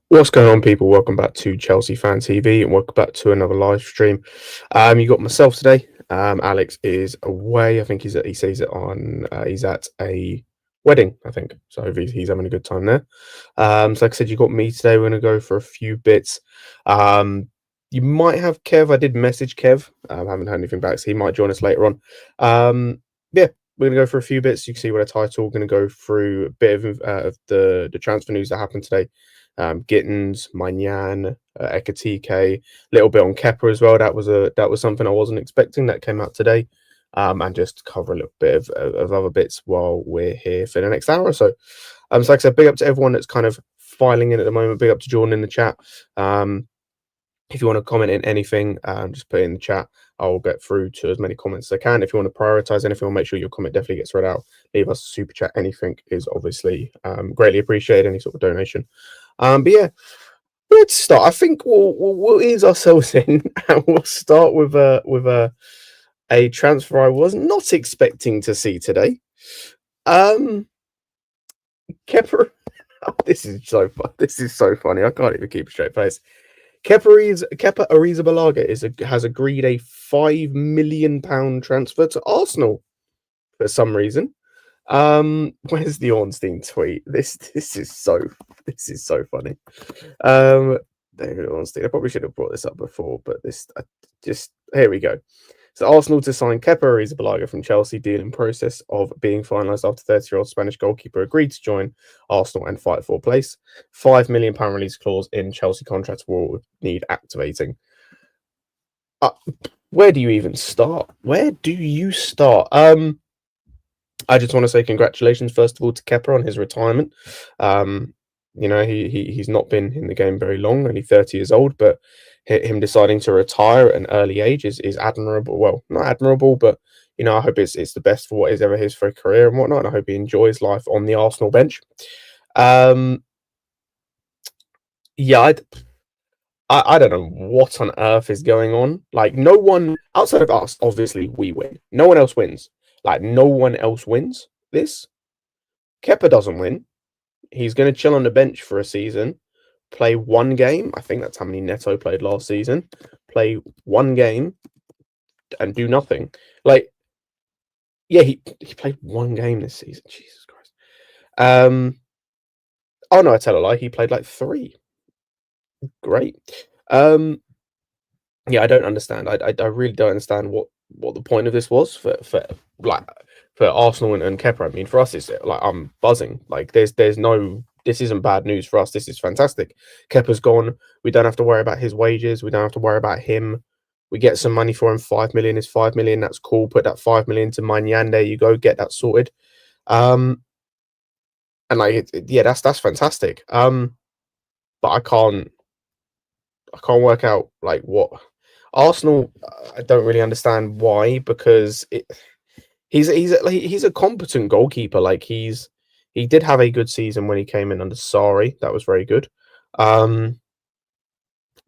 What's going on, people? Welcome back to Chelsea Fan TV and welcome back to another live stream. You got myself today. Alex is away. I think he says it on. He's at a wedding, I think. So he's having a good time there. So like I said, you got me today. We're gonna go for a few bits. You might have Kev. I did message Kev. I haven't heard anything back, so he might join us later on. Yeah, we're gonna go for a few bits. You can see what a title. We're gonna go through a bit of the transfer news that happened today. Gittens, Maignan, Ekatike, a little bit on Kepa as well. That was something I wasn't expecting that came out today, and just cover a little bit of other bits while we're here for the next hour or so. So like I said, big up to everyone that's kind of filing in at the moment. Big up to Jordan in the chat. If you want to comment in anything, just put it in the chat. I'll get through to as many comments as I can. If you want to prioritize anything, I'll make sure your comment definitely gets read out. Leave us a super chat. Anything is obviously greatly appreciated. Any sort of donation. But yeah, let's start. I think we'll ease ourselves in, and we'll start with a transfer I was not expecting to see today. Kepa. This is so funny. I can't even keep a straight face. Kepa Arrizabalaga has agreed a £5 million transfer to Arsenal for some reason. Where's the Ornstein tweet? This is so funny. David Ornstein. I probably should have brought this up before, but here we go. So Arsenal to sign Kepa Arrizabalaga from Chelsea, deal in process of being finalised after 30-year-old Spanish goalkeeper agreed to join Arsenal and fight for place. £5 million release clause in Chelsea contract will need activating. Where do you even start? I just want to say congratulations, first of all, to Kepa on his retirement. He's not been in the game very long, only 30 years old, but him deciding to retire at an early age is admirable. Well, not admirable, but I hope it's the best for what is ever his for a career and whatnot. And I hope he enjoys life on the Arsenal bench. I don't know what on earth is going on. Like, no one outside of us, obviously, we win. No one else wins. Like, no one else wins this. Kepa doesn't win. He's going to chill on the bench for a season, play one game. I think that's how many Neto played last season. Play one game and do nothing. Like, yeah, he played one game this season. Jesus Christ. Oh, no, I tell a lie. He played like 3. Great. Yeah, I don't understand. I really don't understand what the point of this was for Arsenal and Kepa. I mean, for us, it's like I'm buzzing. Like this isn't bad news for us. This is fantastic. Kepa's gone. We don't have to worry about his wages. We don't have to worry about him. We get some money for him. 5 million is 5 million. That's cool. Put that 5 million to Maignan. There you go. Get that sorted. And like, that's fantastic. But I can't work out like what Arsenal. I don't really understand why, because he's a competent goalkeeper. Like he did have a good season when he came in under Sarri. That was very good. It's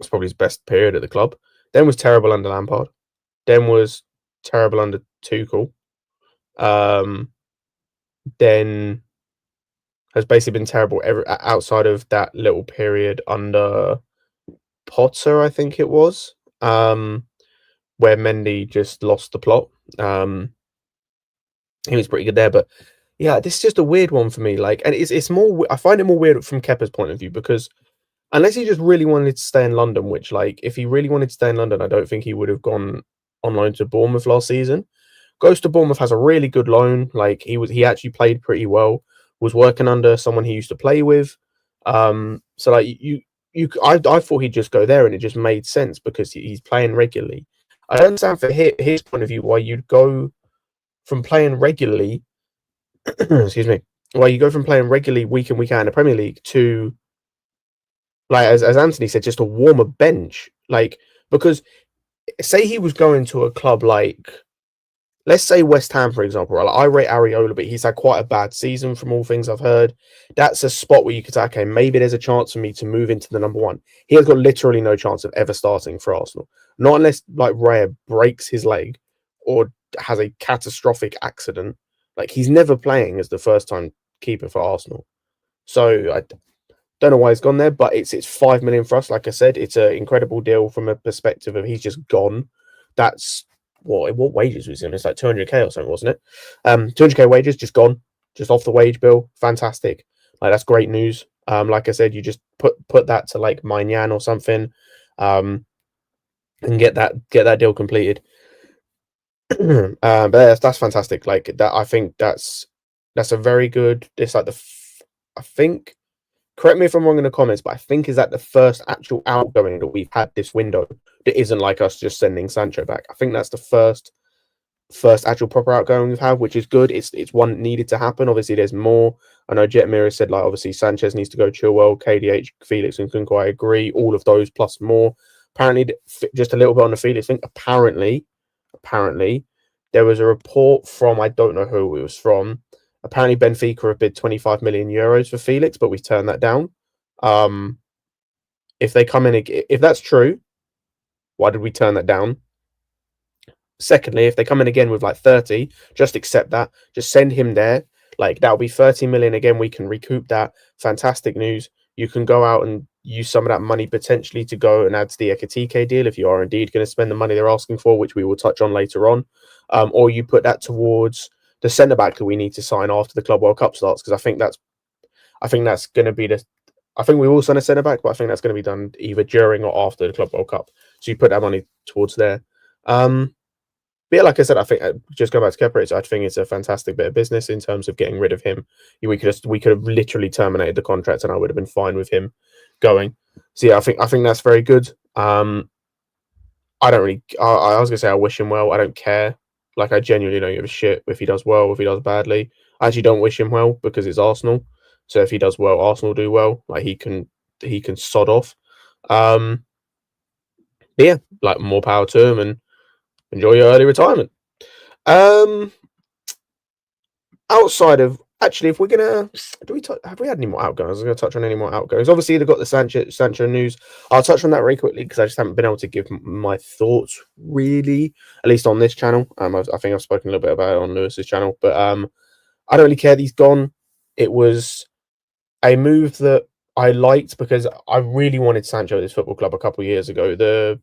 probably his best period at the club. Then was terrible under Lampard. Then was terrible under Tuchel. Then has basically been terrible outside of that little period under Potter, I think it was, where Mendy just lost the plot. He was pretty good there, but yeah, this is just a weird one for me. Like, and it's more. I find it more weird from Kepa's point of view, because unless he just really wanted to stay in London, which, like, if he really wanted to stay in London, I don't think he would have gone on loan to Bournemouth last season. Goes to Bournemouth, has a really good loan. Like, he actually played pretty well. Was working under someone he used to play with. So like I thought he'd just go there, and it just made sense because he's playing regularly. I don't understand for his point of view why you'd go from playing regularly, excuse me, why you go from playing regularly week in, week out in the Premier League to, like, as Anthony said, just a warmer bench. Like, because say he was going to a club like, let's say West Ham, for example. Right? Like, I rate Areola, but he's had quite a bad season from all things I've heard. That's a spot where you could say, okay, maybe there's a chance for me to move into the number one. He has got literally no chance of ever starting for Arsenal. Not unless, like, Raya breaks his leg or has a catastrophic accident. Like, he's never playing as the first-time keeper for Arsenal. So Don't know why he's gone there, but it's 5 million for us. Like I said, it's an incredible deal from a perspective of he's just gone. That's what wages was in? It's like 200k or something, wasn't it? 200k wages just gone, just off the wage bill. Fantastic. Like that's great news. Like I said, you just put that to like Maignan or something, and get that deal completed. But that's fantastic. Like that, I think that's a very good. It's like I think. Correct me if I'm wrong in the comments, but I think is that the first actual outgoing that we've had this window that isn't like us just sending Sancho back. I think that's the first actual proper outgoing we've had, which is good. It's one needed to happen. Obviously, there's more. I know Jet Mirror said like obviously Sanchez needs to go, Chilwell, KDH, Felix, and Kunku. I agree. All of those plus more. Apparently, just a little bit on the Felix thing. Apparently, there was a report from I don't know who it was from. Apparently, Benfica have bid 25 million euros for Felix, but we've turned that down. If they come in, if that's true, why did we turn that down? Secondly, if they come in again with like 30, just accept that. Just send him there. Like that'll be 30 million again. We can recoup that. Fantastic news. You can go out and use some of that money potentially to go and add to the Ekatike deal if you are indeed going to spend the money they're asking for, which we will touch on later on. Or you put that towards the centre back that we need to sign after the Club World Cup starts, because I think that's going to be I think we will sign a centre back, but I think that's going to be done either during or after the Club World Cup. So you put that money towards there. But yeah, like I said, I think just going back to Kepa, I think it's a fantastic bit of business in terms of getting rid of him. We could have literally terminated the contract, and I would have been fine with him going. So yeah, I think that's very good. I don't really. I was gonna say I wish him well. I don't care. Like I genuinely don't give a shit if he does well, if he does badly. I actually don't wish him well because it's Arsenal. So if he does well, Arsenal do well. Like he can sod off. But yeah, like more power to him and enjoy your early retirement. Outside of actually, if we're gonna have we had any more outgoings? I was gonna touch on any more outgoings. Obviously, they've got the Sancho news. I'll touch on that very quickly because I just haven't been able to give my thoughts really, at least on this channel. I think I've spoken a little bit about it on Lewis's channel, but I don't really care that he's gone. It was a move that I liked because I really wanted Sancho at this football club a couple of years ago. The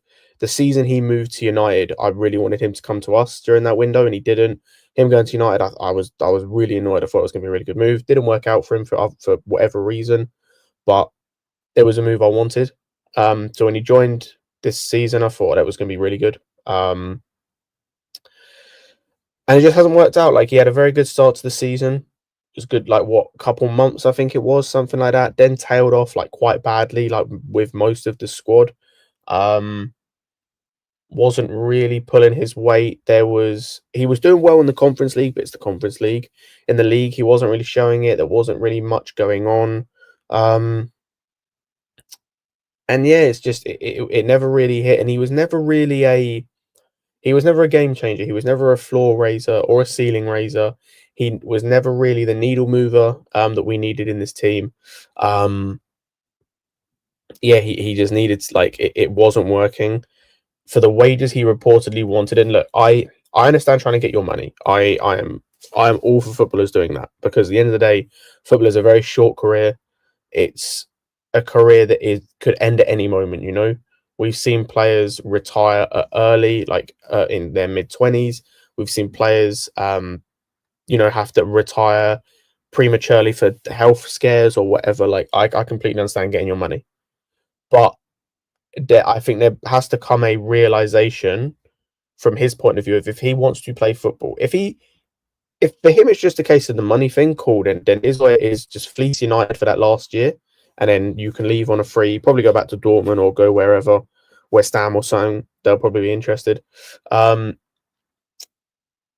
season he moved to United, I really wanted him to come to us during that window, and he didn't. Him going to United, I was really annoyed. I thought it was going to be a really good move. Didn't work out for him for whatever reason, but it was a move I wanted. So when he joined this season, I thought that was going to be really good. And it just hasn't worked out. Like he had a very good start to the season. It was good, like what, couple months I think it was, something like that. Then tailed off like quite badly, like with most of the squad. Wasn't really pulling his weight. He was doing well in the Conference League, but it's the Conference League. In the league, he wasn't really showing it. There wasn't really much going on. And yeah, it's just it never really hit, and he was never a game changer. He was never a floor raiser or a ceiling raiser. He was never really the needle mover that we needed in this team. Yeah, he just needed, like, it wasn't working for the wages he reportedly wanted. And look, I understand trying to get your money. I am all for footballers doing that, because at the end of the day, football is a very short career. It's a career that could end at any moment. You know, we've seen players retire early, like in their mid-20s. We've seen players, have to retire prematurely for health scares or whatever. Like, I completely understand getting your money, but I think there has to come a realization from his point of view of if he wants to play football. If for him it's just a case of the money thing, cool, then is what it is. Just fleece United for that last year, and then you can leave on a free, probably go back to Dortmund or go wherever, West Ham or something. They'll probably be interested, and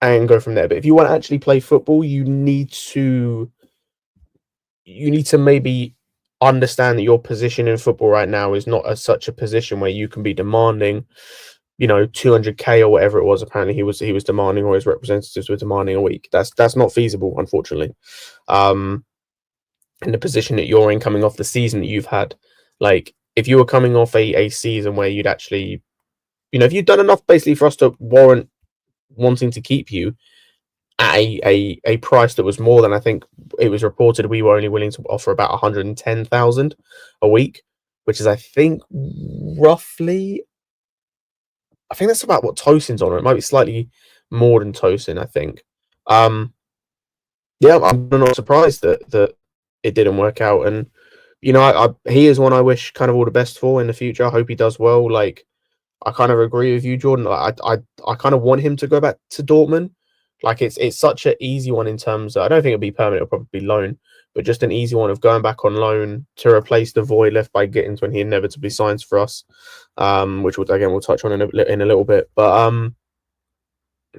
go from there. But if you want to actually play football, you need to maybe understand that your position in football right now is not such a position where you can be demanding, 200k or whatever it was. Apparently he was demanding, or his representatives were demanding, a week. That's not feasible, unfortunately. In the position that you're in, coming off the season that you've had, like if you were coming off a season where you'd actually, if you'd done enough basically for us to warrant wanting to keep you, at a price that was more than, I think it was reported we were only willing to offer about 110,000 a week, which is, I think, roughly, I think that's about what Tosin's on, or it might be slightly more than Tosin, I think. Yeah, I'm not surprised that it didn't work out, and he is one I wish kind of all the best for in the future. I hope he does well. Like, I kind of agree with you, Jordan. Like, I kind of want him to go back to Dortmund. Like, it's such an easy one in terms of, I don't think it'll be permanent, it'll probably be loan, but just an easy one of going back on loan to replace the void left by Gittens when he inevitably signs for us. Which we'll touch on in a little bit. But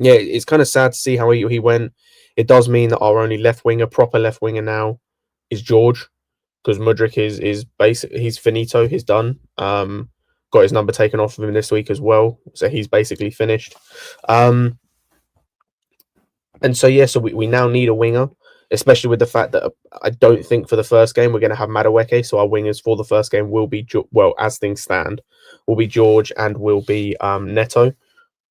yeah, it's kind of sad to see how he went. It does mean that our only proper left winger now is George, because Mudryk is basically, he's finito, he's done. Got his number taken off of him this week as well, so he's basically finished. And so yeah, so we now need a winger, especially with the fact that I don't think for the first game we're going to have Madueke. So our wingers for the first game will be, well, as things stand, will be George and will be Neto.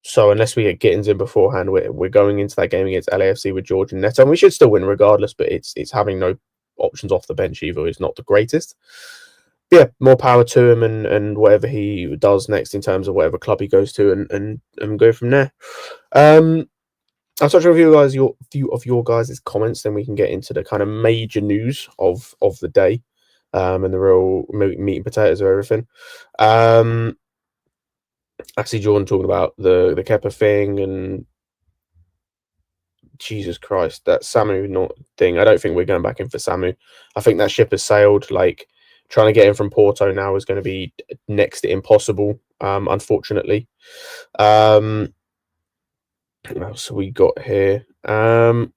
So unless we get Gittens in beforehand, we're going into that game against LAFC with George and Neto, and we should still win regardless. But it's having no options off the bench either is not the greatest. But yeah, more power to him and whatever he does next in terms of whatever club he goes to, and go from there. I'll touch on a few of your guys' comments, then we can get into the kind of major news of the day, and the real meat and potatoes of everything. I see Jordan talking about the Kepa thing, and Jesus Christ, that Samu thing. I don't think we're going back in for Samu. I think that ship has sailed. Like, trying to get him from Porto now is going to be next to impossible, unfortunately. What else we got here? I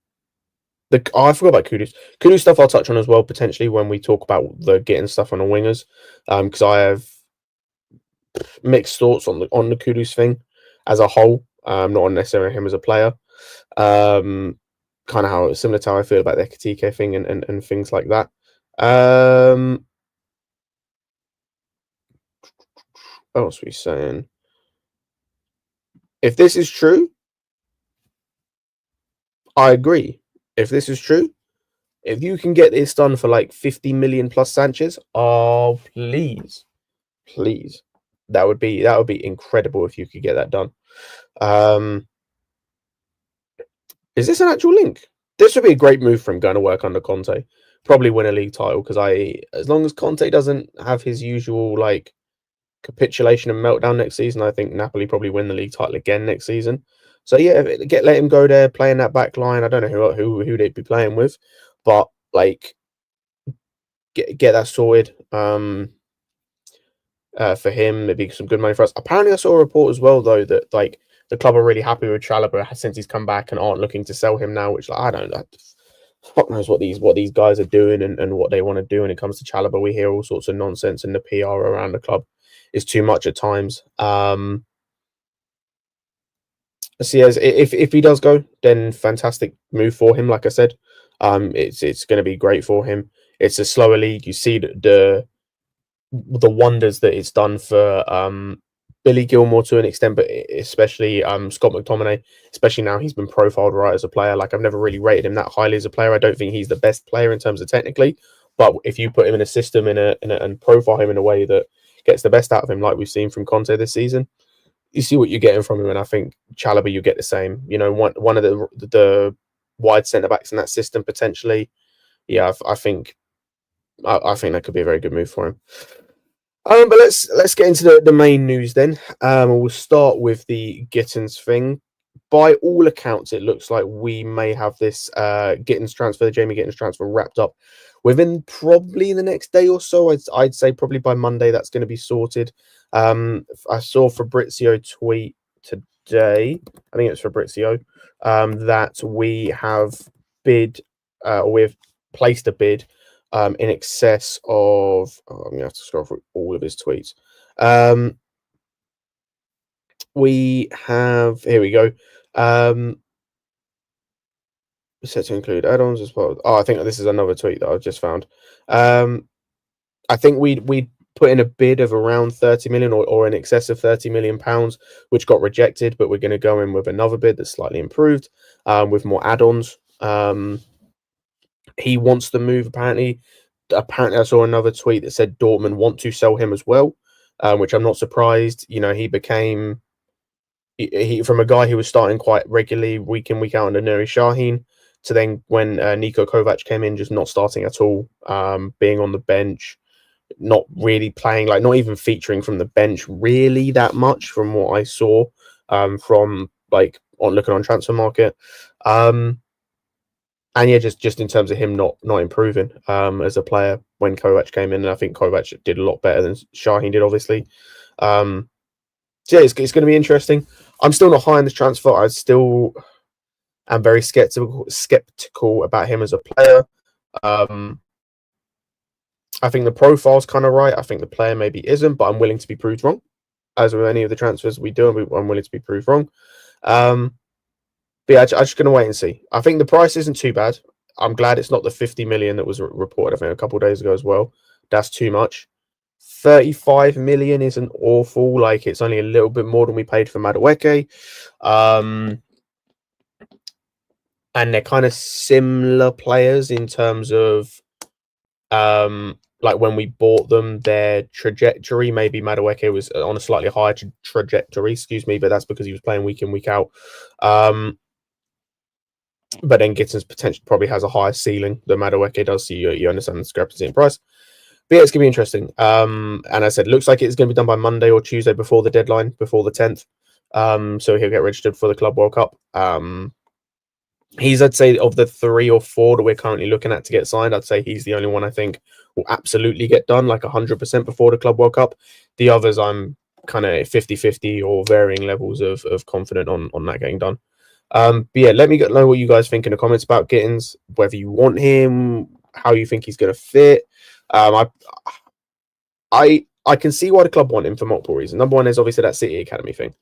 forgot about Kudus. Kudus stuff I'll touch on as well, potentially, when we talk about the getting stuff on the wingers. Because I have mixed thoughts on the Kudus thing as a whole. Not on necessarily him as a player. Kind of how similar to how I feel about the Ekatike thing and things like that. What else are we saying? If this is true, I agree. If this is true, if you can get this done for like 50 million plus Sanchez, oh please, that would be incredible if you could get that done. Is this an actual link? This would be a great move for him going to work under Conte. Probably win a league title, because as long as Conte doesn't have his usual like capitulation and meltdown next season, I think Napoli probably win the league title again next season. So yeah, let him go there, play in that back line. I don't know who they'd be playing with, but like get that sorted. For him, it'd be some good money for us. Apparently, I saw a report as well though that like the club are really happy with Chalobah since he's come back and aren't looking to sell him now. Which, like, I don't know. Fuck knows what these guys are doing and what they want to do when it comes to Chalobah. We hear all sorts of nonsense, and the PR around the club is too much at times. So yes, if he does go, then fantastic move for him. Like I said, it's going to be great for him. It's a slower league. You see the wonders that it's done for Billy Gilmore to an extent, but especially Scott McTominay, especially now he's been profiled right as a player. Like, I've never really rated him that highly as a player. I don't think he's the best player in terms of technically, but if you put him in a system and profile him in a way that gets the best out of him, like we've seen from Conte this season, you see what you're getting from him. And I think Chalobah, you get the same. You know, one of the wide centre backs in that system potentially. Yeah, I think that could be a very good move for him. But let's get into the main news then. We'll start with the Gittens thing. By all accounts, it looks like we may have this Jamie Gittens transfer wrapped up within probably the next day or so. I'd say probably by Monday that's going to be sorted. I saw Fabrizio tweet today, I think it's Fabrizio, that we have we've placed a bid in excess of, I'm going to have to scroll through all of his tweets. We have, here we go. Set to include add-ons as well. Oh, I think this is another tweet that I've just found. I think we'd put in a bid of around 30 million or in excess of 30 million pounds, which got rejected, but we're going to go in with another bid that's slightly improved, with more add-ons. He wants to move, apparently. I saw another tweet that said Dortmund want to sell him as well, which I'm not surprised. You know, he became from a guy who was starting quite regularly week in, week out under Nuri Sahin, to then when Niko Kovac came in, just not starting at all, being on the bench, not really playing, like not even featuring from the bench really that much from what I saw, from like looking on transfer market. And yeah, just in terms of him not improving as a player when Kovac came in, and I think Kovac did a lot better than Sahin did, obviously. So yeah, it's going to be interesting. I'm still not high on this transfer. I still am very skeptical about him as a player. I think the profile's kind of right. I think the player maybe isn't, but I'm willing to be proved wrong. As with any of the transfers we do, I'm willing to be proved wrong. But yeah, I'm just going to wait and see. I think the price isn't too bad. I'm glad it's not the 50 million that was reported, I think, a couple of days ago as well. That's too much. 35 million isn't awful. Like, it's only a little bit more than we paid for Madueke. And they're kind of similar players in terms of, like when we bought them, their trajectory. Maybe Madueke was on a slightly higher trajectory, but that's because he was playing week in, week out. But then Gittens potentially probably has a higher ceiling than Madueke does, so you understand the discrepancy in price. But yeah, it's going to be interesting. And I said, looks like it's going to be done by Monday or Tuesday before the deadline, before the 10th. So he'll get registered for the Club World Cup. He's, I'd say, of the 3 or 4 that we're currently looking at to get signed, I'd say he's the only one I think will absolutely get done, like 100% before the Club World Cup. The others, I'm kind of 50-50 or varying levels of confident on that getting done. But yeah, let me know what you guys think in the comments about Gittens, whether you want him, how you think he's going to fit. I can see why the club want him for multiple reasons. Number one is obviously that City Academy thing.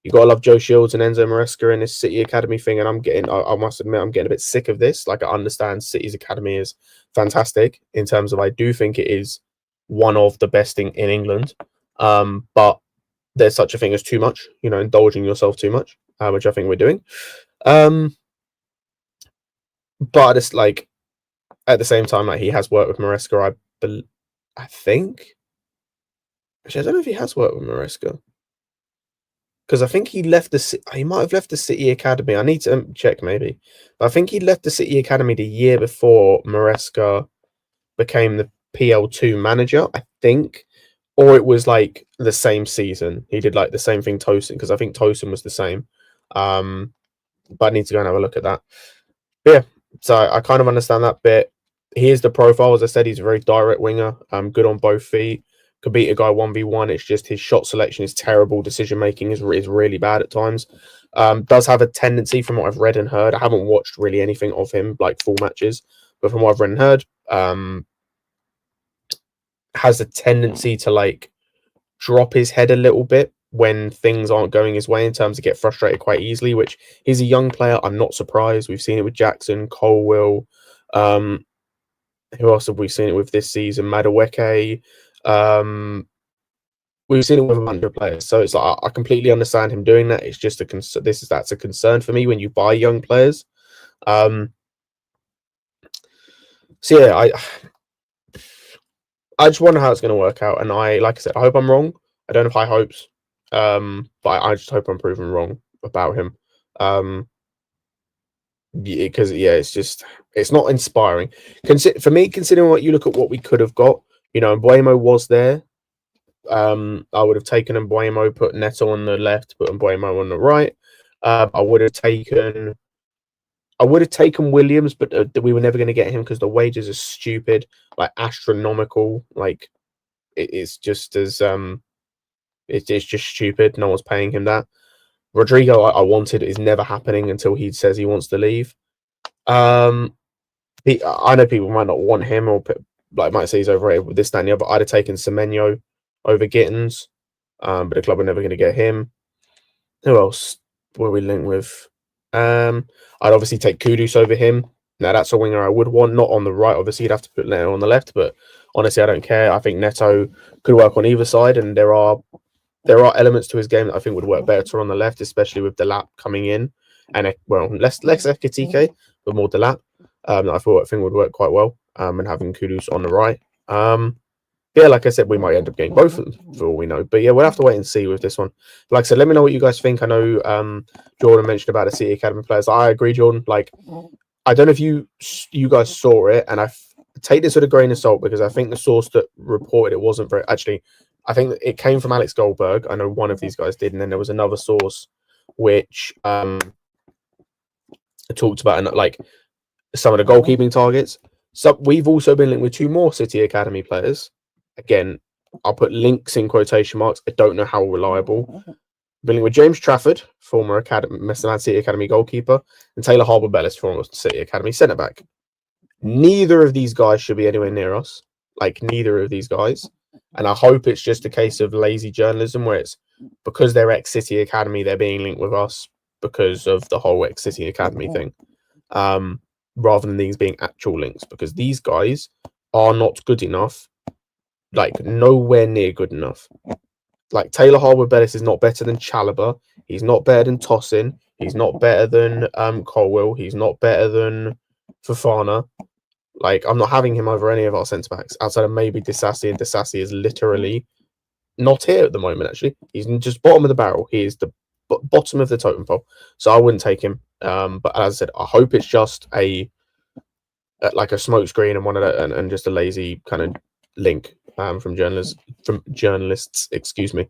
You got to love Joe Shields and Enzo Maresca in this City Academy thing, and I must admit, I'm getting a bit sick of this. Like, I understand City's Academy is fantastic in terms of, I do think it is one of the best in England, but there's such a thing as too much, indulging yourself too much, which I think we're doing. But it's like, at the same time, like, he has worked with Maresca, I think. Actually, I don't know if he has worked with Maresca, because I think he might have left the City Academy. I need to check maybe, but I think he left the City Academy the year before Maresca became the PL2 manager, I think, or it was like the same season. He did like the same thing Tosin, because I think Tosin was the same. But I need to go and have a look at that. But yeah, so I kind of understand that bit. Here's the profile. As I said, he's a very direct winger. Good on both feet. Could beat a guy 1v1. It's just his shot selection is terrible. Decision making is really bad at times. Does have a tendency, from what I've read and heard. I haven't watched really anything of him, like full matches, but from what I've read and heard, has a tendency to like drop his head a little bit when things aren't going his way, in terms of get frustrated quite easily, which he's a young player. I'm not surprised. We've seen it with Jackson, Colwell. Who else have we seen it with this season? Madueke. We've seen it with a bunch of players. So it's like, I completely understand him doing that. It's just that's a concern for me when you buy young players. So yeah, I just wonder how it's going to work out. And like I said, I hope I'm wrong. I don't have high hopes. But I just hope I'm proven wrong about him. Because it's not inspiring. For me, considering what you look at what we could have got, Mbuemo was there. I would have taken Mbuemo, put Neto on the left, put Mbuemo on the right. I would have taken Williams, but we were never going to get him because the wages are stupid, like astronomical. Like, it's just as it's just stupid. No one's paying him that. Rodrigo, I wanted, is never happening until he says he wants to leave. I know people might not want him, or might say he's overrated with this, that, and the other. I'd have taken Semenyo over Gittens, but the club are never going to get him. Who else were we linked with? I'd obviously take Kudus over him. Now, that's a winger I would want, not on the right. Obviously, you'd have to put Leno on the left, but honestly, I don't care. I think Neto could work on either side, and there are elements to his game that I think would work better on the left, especially with Delap coming in, and less Ekitike, but more Delap. I think would work quite well. And having Kudus on the right. Yeah, like I said, we might end up getting both of them for all we know. But yeah, we'll have to wait and see with this one. Like I said, let me know what you guys think. I know Jordan mentioned about the City Academy players. I agree, Jordan. Like, I don't know if you guys saw it, and I take this with a grain of salt because I think the source that reported it wasn't very. Actually, I think it came from Alex Goldberg. I know one of these guys did, and then there was another source which talked about like some of the goalkeeping targets. So we've also been linked with 2 more City Academy players. Again, I'll put links in quotation marks. I don't know how reliable. Been linked with James Trafford, former Man City Academy goalkeeper, and Taylor Harbour-Bellis, former City Academy centre-back. Neither of these guys should be anywhere near us. Like, neither of these guys. And I hope it's just a case of lazy journalism where it's because they're ex-City Academy, they're being linked with us because of the whole ex-City Academy thing. Rather than these being actual links, because these guys are not good enough, like nowhere near good enough. Like Taylor Harwood-Bellis is not better than Chalobah. He's not better than Tosin. He's not better than Colwill. He's not better than Fofana. Like, I'm not having him over any of our centre backs outside of maybe Disasi, and Disasi is literally not here at the moment. Actually, he's just bottom of the barrel. He is the bottom of the totem pole, so I wouldn't take him. But as I said, I hope it's just like a smoke screen and one of that, and just a lazy kind of link from journalists. Excuse me.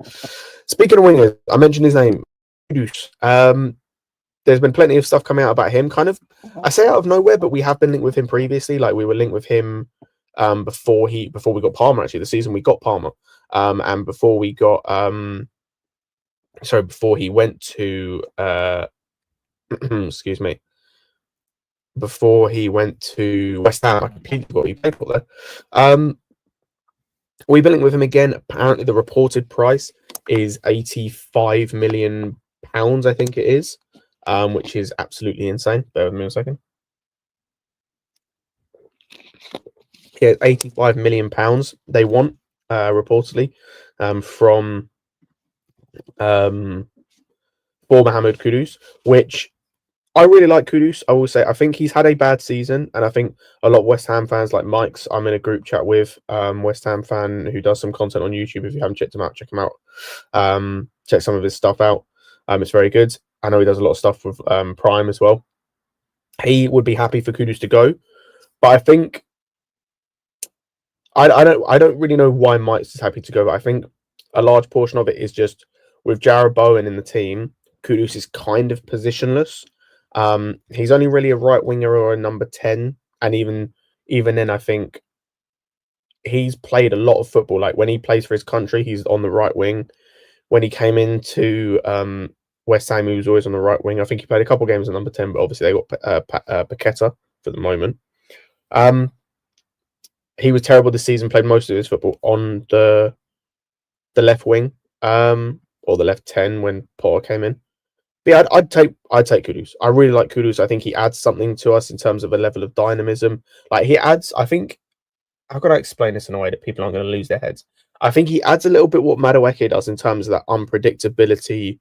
Speaking of wingers, I mentioned his name, Kudus. There's been plenty of stuff coming out about him. Kind of, I say out of nowhere, but we have been linked with him previously. Like, we were linked with him before we got Palmer. Actually, the season we got Palmer, and before we got before he went to excuse me, before he went to West Ham. I completely forgot he played for there. We've been linked with him again. Apparently, the reported price is £85 million, I think it is, which is absolutely insane. Bear with me a second. Yeah, £85 million they want, reportedly, from for Mohamed Kudus, which I really like Kudus. I will say, I think he's had a bad season, and I think a lot of West Ham fans, like Mike's, I'm in a group chat with, West Ham fan who does some content on YouTube. If you haven't checked him out, check him out. Check some of his stuff out. It's very good. I know he does a lot of stuff with Prime as well. He would be happy for Kudus to go, but I think I don't really know why Mike's is happy to go, but I think a large portion of it is just with Jared Bowen in the team, Kudus is kind of positionless. He's only really a right winger or a number 10, and even then, I think he's played a lot of football. Like, when he plays for his country, he's on the right wing. When he came into West Ham, he was always on the right wing. I think he played a couple games at number 10, but obviously they got Paqueta for the moment. He was terrible this season. Played most of his football on the left wing, or the left 10 when Potter came in. But yeah, I'd take Kudus. I really like Kudus. I think he adds something to us in terms of a level of dynamism. Like, he adds, I think, how could I explain this in a way that people aren't going to lose their heads? I think he adds a little bit what Madueke does in terms of that unpredictability,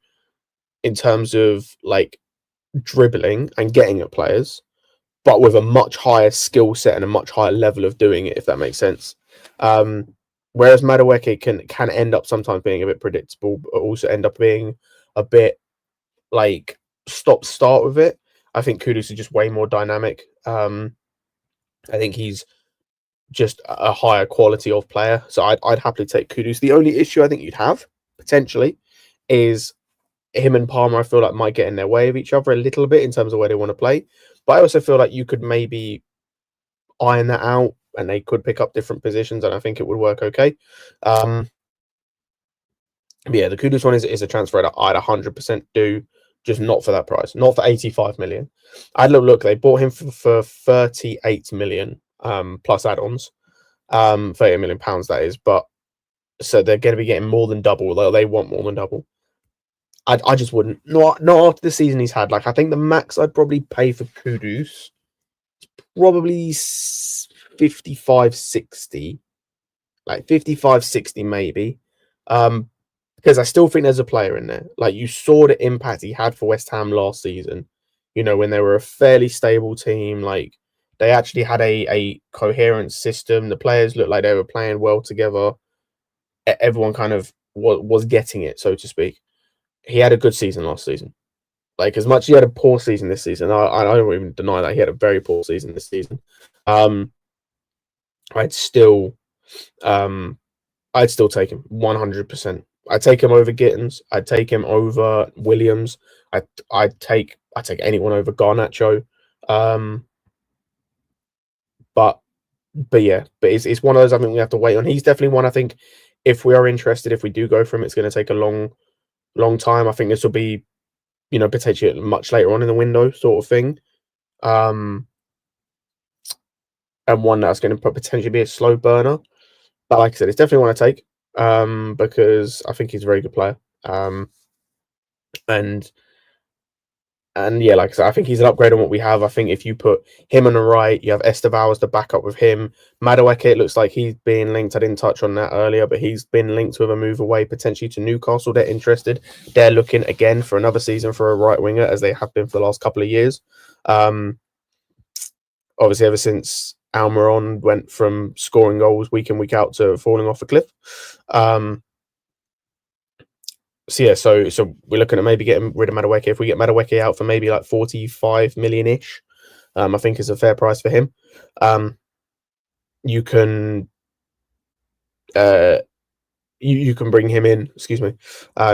in terms of like dribbling and getting at players, but with a much higher skill set and a much higher level of doing it, if that makes sense. Whereas Madueke can end up sometimes being a bit predictable, but also end up being a bit like stop-start with it. I think Kudus is just way more dynamic. I think he's just a higher quality of player, so I'd happily take Kudus. The only issue I think you'd have potentially is him and Palmer. I feel like might get in their way of each other a little bit in terms of where they want to play, but I also feel like you could maybe iron that out, and they could pick up different positions, and I think it would work okay. But yeah, the Kudus one is a transfer that I'd 100% do, just not for that price, not for 85 million. I'd look. They bought him for 38 million, plus add-ons, 30 million pounds that is. But so they're going to be getting more than double. Although they want more than double. I just wouldn't. Not after the season he's had. Like, I think the max I'd probably pay for Kudus, probably 55, 60. like 55, 60 maybe. Because I still think there's a player in there. Like, you saw the impact he had for West Ham last season, when they were a fairly stable team. Like, they actually had a coherent system. The players looked like they were playing well together. Everyone kind of was getting it, so to speak. He had a good season last season. Like, as much as he had a poor season this season, I don't even deny that he had a very poor season this season. I'd still take him 100%. I'd take him over Gittens. I'd take him over Williams. I'd take anyone over Garnacho. But it's one of those I think we have to wait on. He's definitely one I think if we are interested, if we do go for him, it's going to take a long time. I think this will be, potentially much later on in the window sort of thing. And one that's going to potentially be a slow burner. But like I said, it's definitely one to take because I think he's a very good player. And yeah, like I said, I think he's an upgrade on what we have. I think if you put him on the right, you have Estevao as the backup with him. Madueke, it looks like he's being linked. I didn't touch on that earlier, but he's been linked with a move away potentially to Newcastle. They're interested. They're looking again for another season for a right winger, as they have been for the last couple of years. Obviously, ever since Almiron went from scoring goals week in, week out to falling off a cliff. So we're looking at maybe getting rid of Madueke. If we get Madueke out for maybe like 45 million-ish, I think is a fair price for him. You can you can bring him in. Excuse me.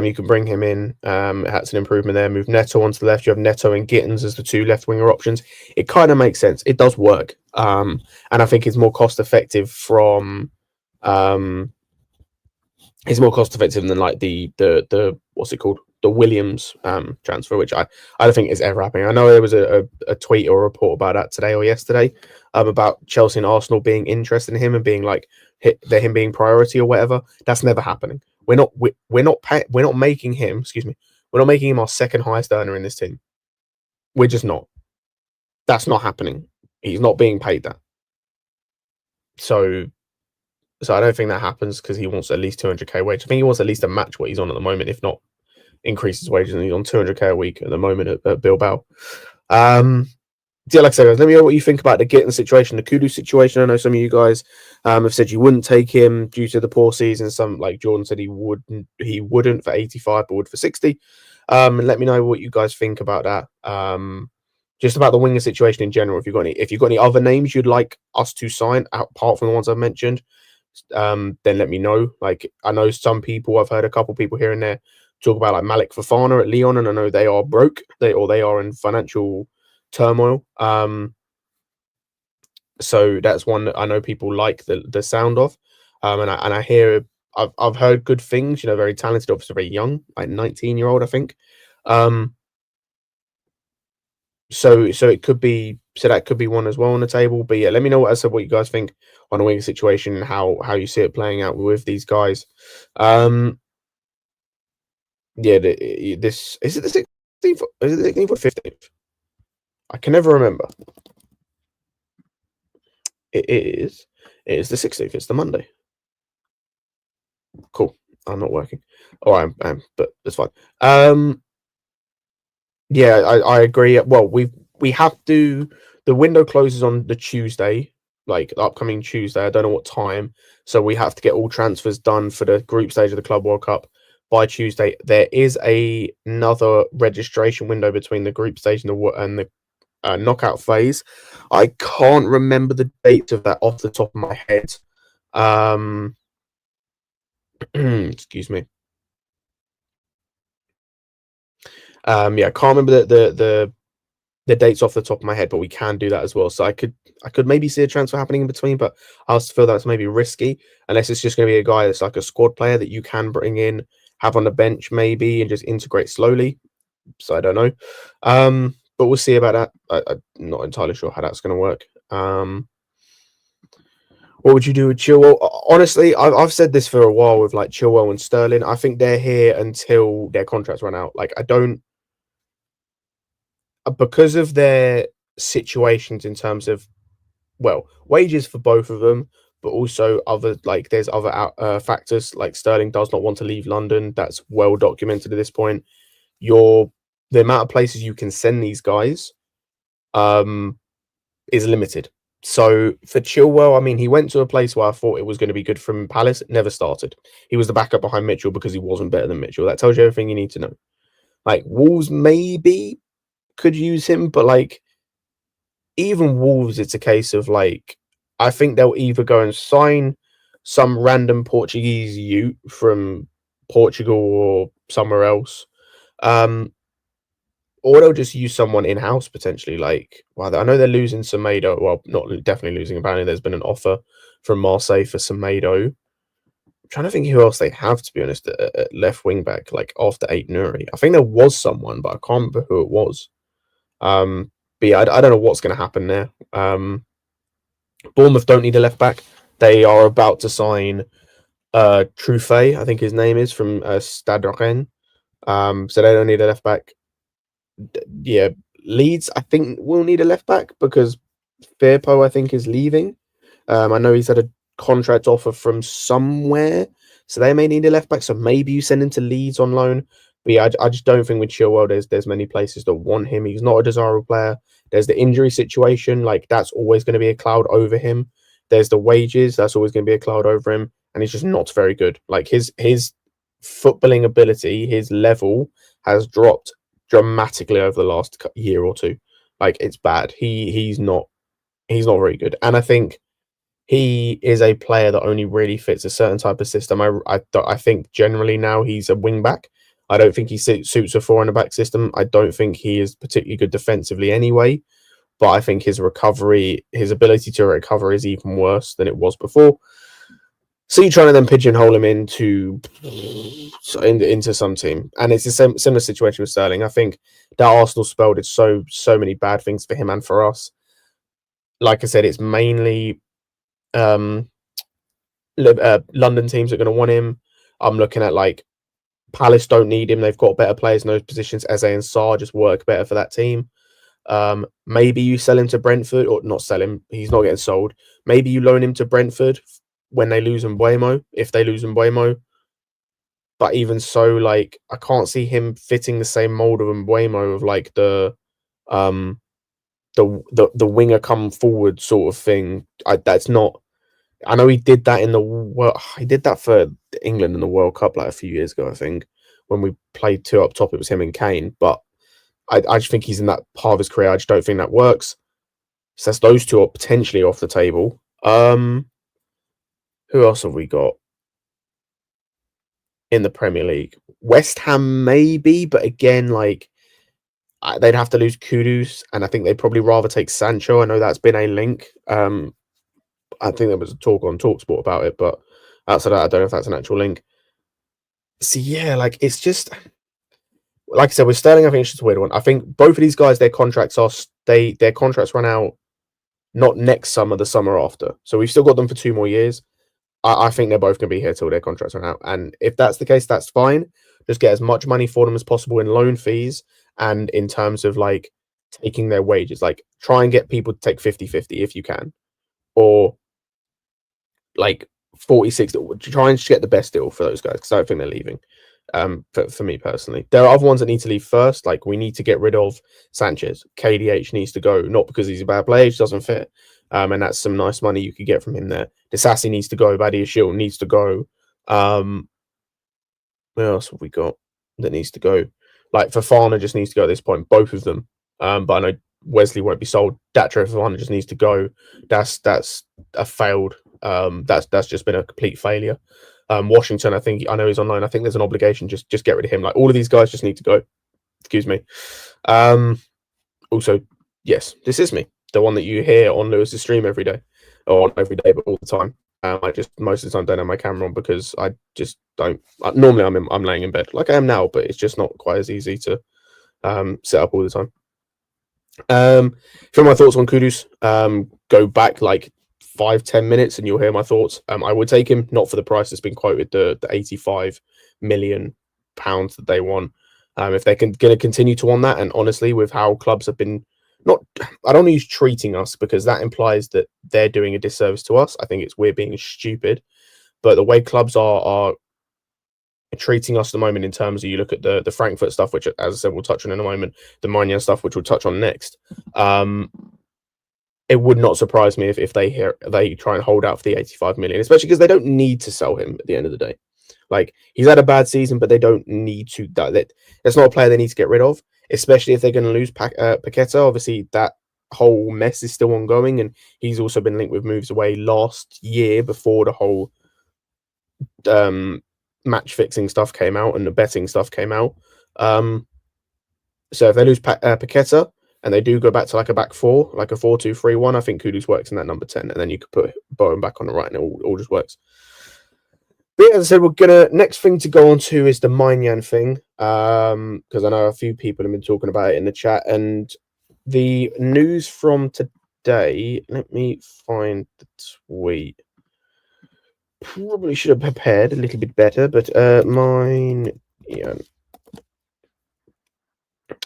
You can bring him in. That's an improvement there. Move Neto onto the left. You have Neto and Gittens as the two left winger options. It kind of makes sense. It does work. And I think it's more cost effective from. It's more cost effective than like the what's it called, the Williams transfer, which I don't think is ever happening. I know there was a tweet or a report about that today or yesterday about Chelsea and Arsenal being interested in him and being like him being priority or whatever. That's never happening. We're not making him. Excuse me. We're not making him our second highest earner in this team. We're just not. That's not happening. He's not being paid that. So I don't think that happens because he wants at least 200k wage. I think he wants at least to match what he's on at the moment, if not increase his wages. And he's on 200k a week at the moment at Bilbao. Yeah, like I said, guys, let me know what you think about the Gittens situation, the Kudus situation. I know some of you guys have said you wouldn't take him due to the poor season. Some, like Jordan, said he wouldn't for 85, but would for 60. And let me know what you guys think about that. Just about the winger situation in general. If you've got any other names you'd like us to sign apart from the ones I've mentioned, then let me know. Like, I know some people, I've heard a couple people here and there talk about like Malik Fofana at Lyon, and I know they are broke. They are in financial turmoil. So that's one that I know people like the sound of. And I hear I've heard good things. Very talented, obviously very young, like 19-year-old, I think. So it could be, that could be one as well on the table. But yeah, let me know what you guys think on the winger situation and how you see it playing out with these guys. Yeah, this is it the 16th? Is it the 16th or 15th? I can never remember. It is the 16th. It's the Monday. Cool. I'm not working. Oh, I am, but that's fine. Yeah, I agree. Well, we have to. The window closes on the Tuesday, like the upcoming Tuesday. I don't know what time, so we have to get all transfers done for the group stage of the Club World Cup by Tuesday. There is another registration window between the group stage and the knockout phase. I can't remember the date of that off the top of my head. Excuse me. Yeah, I can't remember the dates off the top of my head, but we can do that as well. So I could maybe see a transfer happening in between, but I also feel that's maybe risky unless it's just going to be a guy that's like a squad player that you can bring in, have on the bench maybe, and just integrate slowly. So I don't know, but we'll see about that. I'm not entirely sure how that's going to work. What would you do with Chilwell? Honestly, I've said this for a while with like Chilwell and Sterling. I think they're here until their contracts run out. Like, I don't, because of their situations in terms of, well, wages for both of them, but also there's other factors, like Sterling does not want to leave London. That's well documented at this point. The amount of places you can send these guys is limited. So for Chilwell, I mean, he went to a place where I thought it was going to be good from Palace. It never started. He was the backup behind Mitchell because he wasn't better than Mitchell. That tells you everything you need to know. Like, Wolves maybe could use him, but like, even Wolves, it's a case of like, I think they'll either go and sign some random Portuguese youth from Portugal or somewhere else, or they'll just use someone in house potentially. Like, well, I know they're losing Semedo. Well, not definitely losing. Apparently, there's been an offer from Marseille for Semedo. I'm trying to think who else they have, to be honest, at left wing back, like after Aït-Nouri. I think there was someone, but I can't remember who it was. But yeah, I don't know what's going to happen there. Bournemouth don't need a left back. They are about to sign Truffet, I think his name is, from Stade Rennes. So they don't need a left back. Yeah, Leeds, I think, will need a left back because Firpo, I think, is leaving. I know he's had a contract offer from somewhere, so they may need a left back. So maybe you send him to Leeds on loan. But yeah, I just don't think with Chilwell, there's many places that want him. He's not a desirable player. There's the injury situation, like that's always going to be a cloud over him. There's the wages, that's always going to be a cloud over him, and he's just not very good. Like his footballing ability, his level has dropped dramatically over the last year or two. Like it's bad. He's not very good, and I think he is a player that only really fits a certain type of system. I think generally now he's a wing back. I don't think he suits a 4 in the back system. I don't think he is particularly good defensively anyway, but I think his ability to recover is even worse than it was before. So you're trying to then pigeonhole him into some team, and it's a similar situation with Sterling. I think that Arsenal spell did so many bad things for him and for us. Like I said, it's mainly London teams are going to want him. I'm looking at like Palace don't need him. They've got better players in those positions. Eze and Sarr just work better for that team. Maybe you sell him to Brentford, or not sell him. He's not getting sold. Maybe you loan him to Brentford when they lose Mbeumo, if they lose Mbeumo. But even so, like I can't see him fitting the same mold of Mbeumo of like the winger come forward sort of thing. That's not. I know he did that he did that for England in the World Cup like a few years ago, I think, when we played 2 up top. It was him and Kane, but I just think he's in that part of his career. I just don't think that works. So that's those two are potentially off the table. Who else have we got in the Premier League? West Ham maybe, but again, like they'd have to lose Kudus, and I think they'd probably rather take Sancho. I know that's been a link. I think there was a talk on TalkSport about it, but outside that, I don't know if that's an actual link. So yeah, like it's just like I said with Sterling. I think it's just a weird one. I think both of these guys, their contracts run out not next summer, the summer after. So we've still got them for 2 more years. I think they're both going to be here till their contracts run out. And if that's the case, that's fine. Just get as much money for them as possible in loan fees and in terms of like taking their wages. Like try and get people to take 50-50 if you can, or like 46. Try and get the best deal for those guys because I don't think they're leaving. For me personally, there are other ones that need to leave first. Like we need to get rid of Sanchez. KDH needs to go, not because he's a bad player, he just doesn't fit. And that's some nice money you could get from him there. Disasi needs to go. Badiashile needs to go. What else have we got that needs to go? Like Fofana just needs to go at this point. Both of them. But I know Wesley won't be sold. Datro Fofana just needs to go. That's a failed. That's just been a complete failure. Washington, I know he's online. I think there's an obligation. Just get rid of him. Like all of these guys just need to go. Excuse me. Also, yes, this is me, the one that you hear on Lewis's stream every day, or not every day, but all the time. I just most of the time don't have my camera on because I just don't. Normally, I'm laying in bed like I am now, but it's just not quite as easy to set up all the time. For my thoughts on Kudus, go back like 5-10 minutes and you'll hear my thoughts. I would take him, not for the price that's been quoted, the 85 million pounds that they want. If they're going to continue to want that, and honestly, with how clubs have been not, I don't want to use treating us because that implies that they're doing a disservice to us. I think we're being stupid, but the way clubs are treating us at the moment, in terms of, you look at the Frankfurt stuff, which, as I said, we'll touch on in a moment, the Maignan stuff, which we'll touch on next. It would not surprise me if they try and hold out for the 85 million, especially because they don't need to sell him at the end of the day. Like, he's had a bad season, but they don't need to. That's not a player they need to get rid of, especially if they're going to lose Paqueta. Obviously, that whole mess is still ongoing, and he's also been linked with moves away last year before the whole match fixing stuff came out and the betting stuff came out. So if they lose Paqueta and they do go back to like a back four, like a 4-2-3-1, I think Kudus works in that number 10, and then you could put Bowen back on the right, and it all just works. But yeah, as I said, we're gonna, next thing to go on to is the Maignan thing, because I know a few people have been talking about it in the chat, and the news from today. Let me find the tweet. Probably should have prepared a little bit better, but mine. Yeah.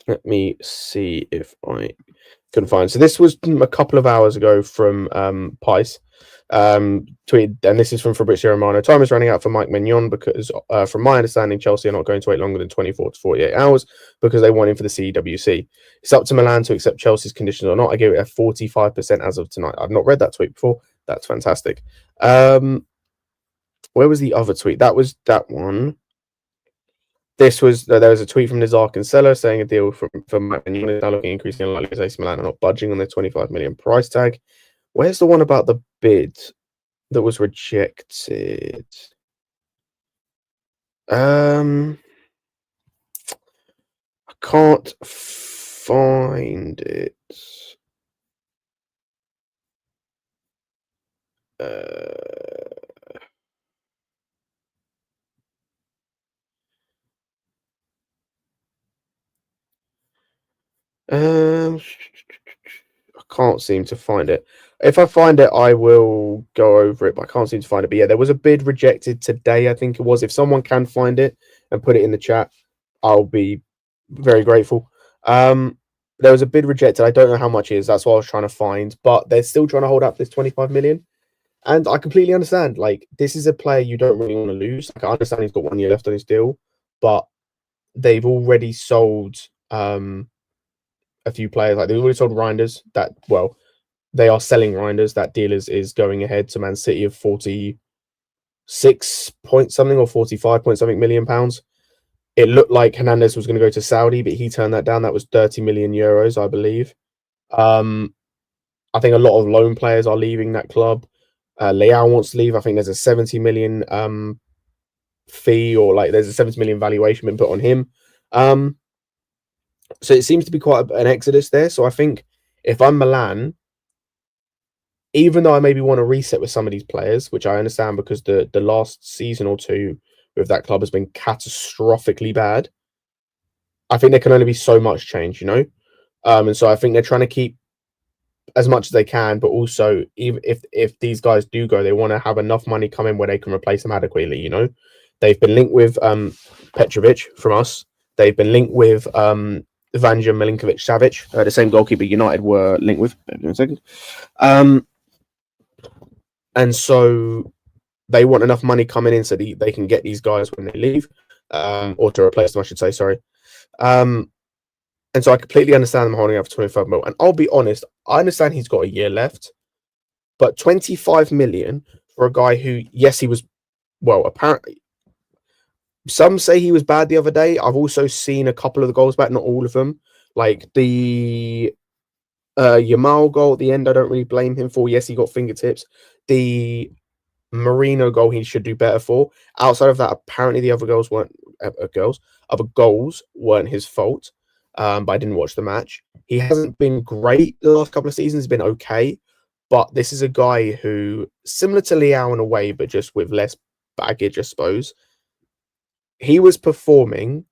Let me see if I can find. So this was a couple of hours ago from Pice. Tweet, and this is from Fabrizio Romano. Time is running out for Mike Maignan because, from my understanding, Chelsea are not going to wait longer than 24 to 48 hours because they want him for the CWC. It's up to Milan to accept Chelsea's conditions or not. I give it a 45% as of tonight. I've not read that tweet before. That's fantastic. Where was the other tweet? That was that one. This was, there was a tweet from Nizar Cancelo saying a deal for Mike Maignan is now looking increasingly unlikely as AC Milan are not budging on their 25 million price tag. Where's the one about the bid that was rejected? I can't find it. I can't seem to find it. If I find it, I will go over it, but I can't seem to find it. But yeah, there was a bid rejected today, I think it was. If someone can find it and put it in the chat, I'll be very grateful. There was a bid rejected. I don't know how much it is. That's what I was trying to find. But they're still trying to hold up this 25 million. And I completely understand. Like, this is a player you don't really want to lose. Like, I understand he's got 1 year left on his deal, but they've already sold a few players. Like, they've already sold Reinders. That, well, they are selling Reinders. That deal is going ahead to Man City of 46 point something or 45 point something million pounds. It looked like Hernandez was going to go to Saudi, but he turned that down. That was 30 million euros, I believe. I think a lot of loan players are leaving that club. Leao wants to leave. I think there's a 70 million fee, or like there's a 70 million valuation been put on him. So it seems to be quite an exodus there. So I think if I'm Milan, even though I maybe want to reset with some of these players, which I understand because the last season or two with that club has been catastrophically bad, I think there can only be so much change, you know? And so I think they're trying to keep as much as they can, but also even if these guys do go, they want to have enough money come in where they can replace them adequately, you know? They've been linked with Petrovic from us. They've been linked with Vanja Milinkovic-Savic, the same goalkeeper United were linked with. In a second. And so they want enough money coming in so they can get these guys when they leave, or to replace them, I should say, sorry. And so I completely understand them holding out for 25 mil. And I'll be honest, I understand he's got a year left, but 25 million for a guy who, yes, he was, well, apparently, some say he was bad the other day. I've also seen a couple of the goals back, not all of them. Like the Yamal goal at the end, I don't really blame him for. Yes, he got fingertips. The Marino goal he should do better for. Outside of that, apparently the other goals weren't his fault. But I didn't watch the match. He hasn't been great the last couple of seasons. He's been okay, but this is a guy who, similar to Leao in a way, but just with less baggage, I suppose. He was performing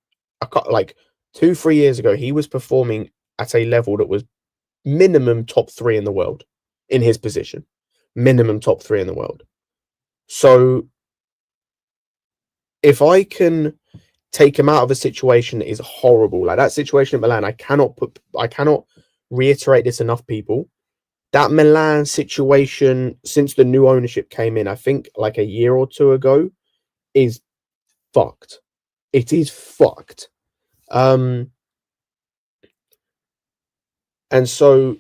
like 2-3 years ago. He was performing at a level that was minimum top 3 in the world in his position. Minimum top 3 in the world. So if I can take him out of a situation that is horrible, like that situation at Milan, I cannot reiterate this enough, people. That Milan situation, since the new ownership came in, I think like a year or two ago, is fucked. It is fucked. And so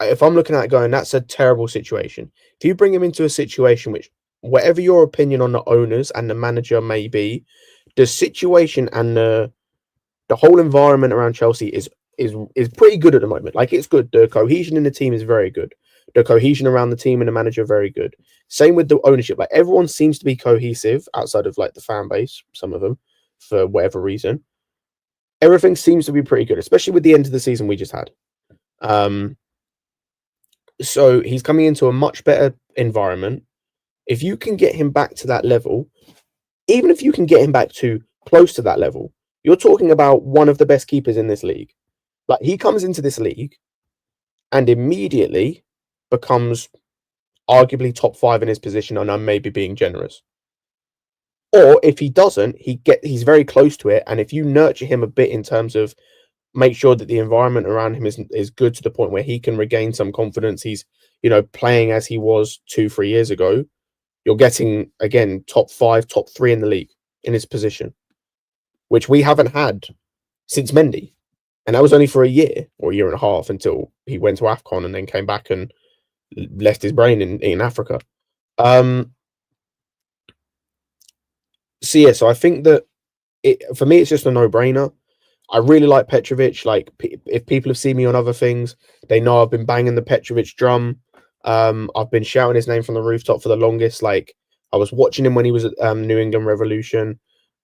if I'm looking at it going, that's a terrible situation. If you bring him into a situation which, whatever your opinion on the owners and the manager may be, the situation and the whole environment around Chelsea is pretty good at the moment. Like, it's good. The cohesion in the team is very good. The cohesion around the team and the manager very good. Same with the ownership. Like, everyone seems to be cohesive outside of like the fan base, some of them, for whatever reason. Everything seems to be pretty good, especially with the end of the season we just had. So he's coming into a much better environment. If you can get him back to that level, even if you can get him back to close to that level, you're talking about one of the best keepers in this league. Like, he comes into this league and immediately becomes arguably top 5 in his position, and I'm maybe being generous. Or if he doesn't, he's very close to it. And if you nurture him a bit in terms of make sure that the environment around him is good to the point where he can regain some confidence, he's, playing as he was 2-3 years ago, you're getting, again, top 5, top 3 in the league in his position, which we haven't had since Mendy. And that was only for a year or a year and a half until he went to AFCON and then came back and left his brain in Africa. So I think that for me, it's just a no-brainer. I really like Petrovic. Like, if people have seen me on other things, they know I've been banging the Petrovic drum. I've been shouting his name from the rooftop for the longest. Like, I was watching him when he was at New England Revolution.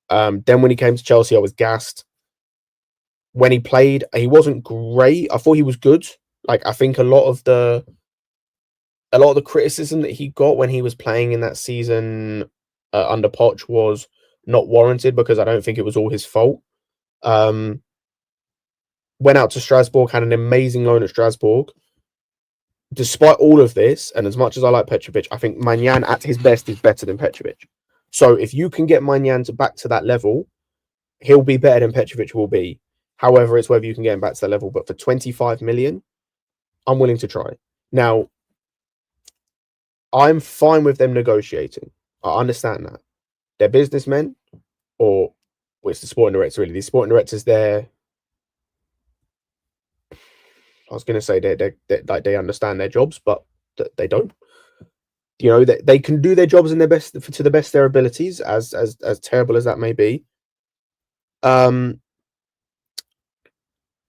Then when he came to Chelsea, I was gassed. When he played, he wasn't great. I thought he was good. Like, I think a lot of the criticism that he got when he was playing in that season under Poch was not warranted, because I don't think it was all his fault. Went out to Strasbourg, had an amazing loan at Strasbourg. Despite all of this, and as much as I like Petrovic, I think Maignan at his best is better than Petrovic. So if you can get Maignan back to that level, he'll be better than Petrovic will be. However, it's whether you can get him back to that level. But for 25 million, I'm willing to try. Now, I'm fine with them negotiating. I understand that. They're businessmen, or it's the sporting director, really. The sporting director's there. I was going to say they understand their jobs, but they don't. They can do their jobs in their best to the best of their abilities, as terrible as that may be.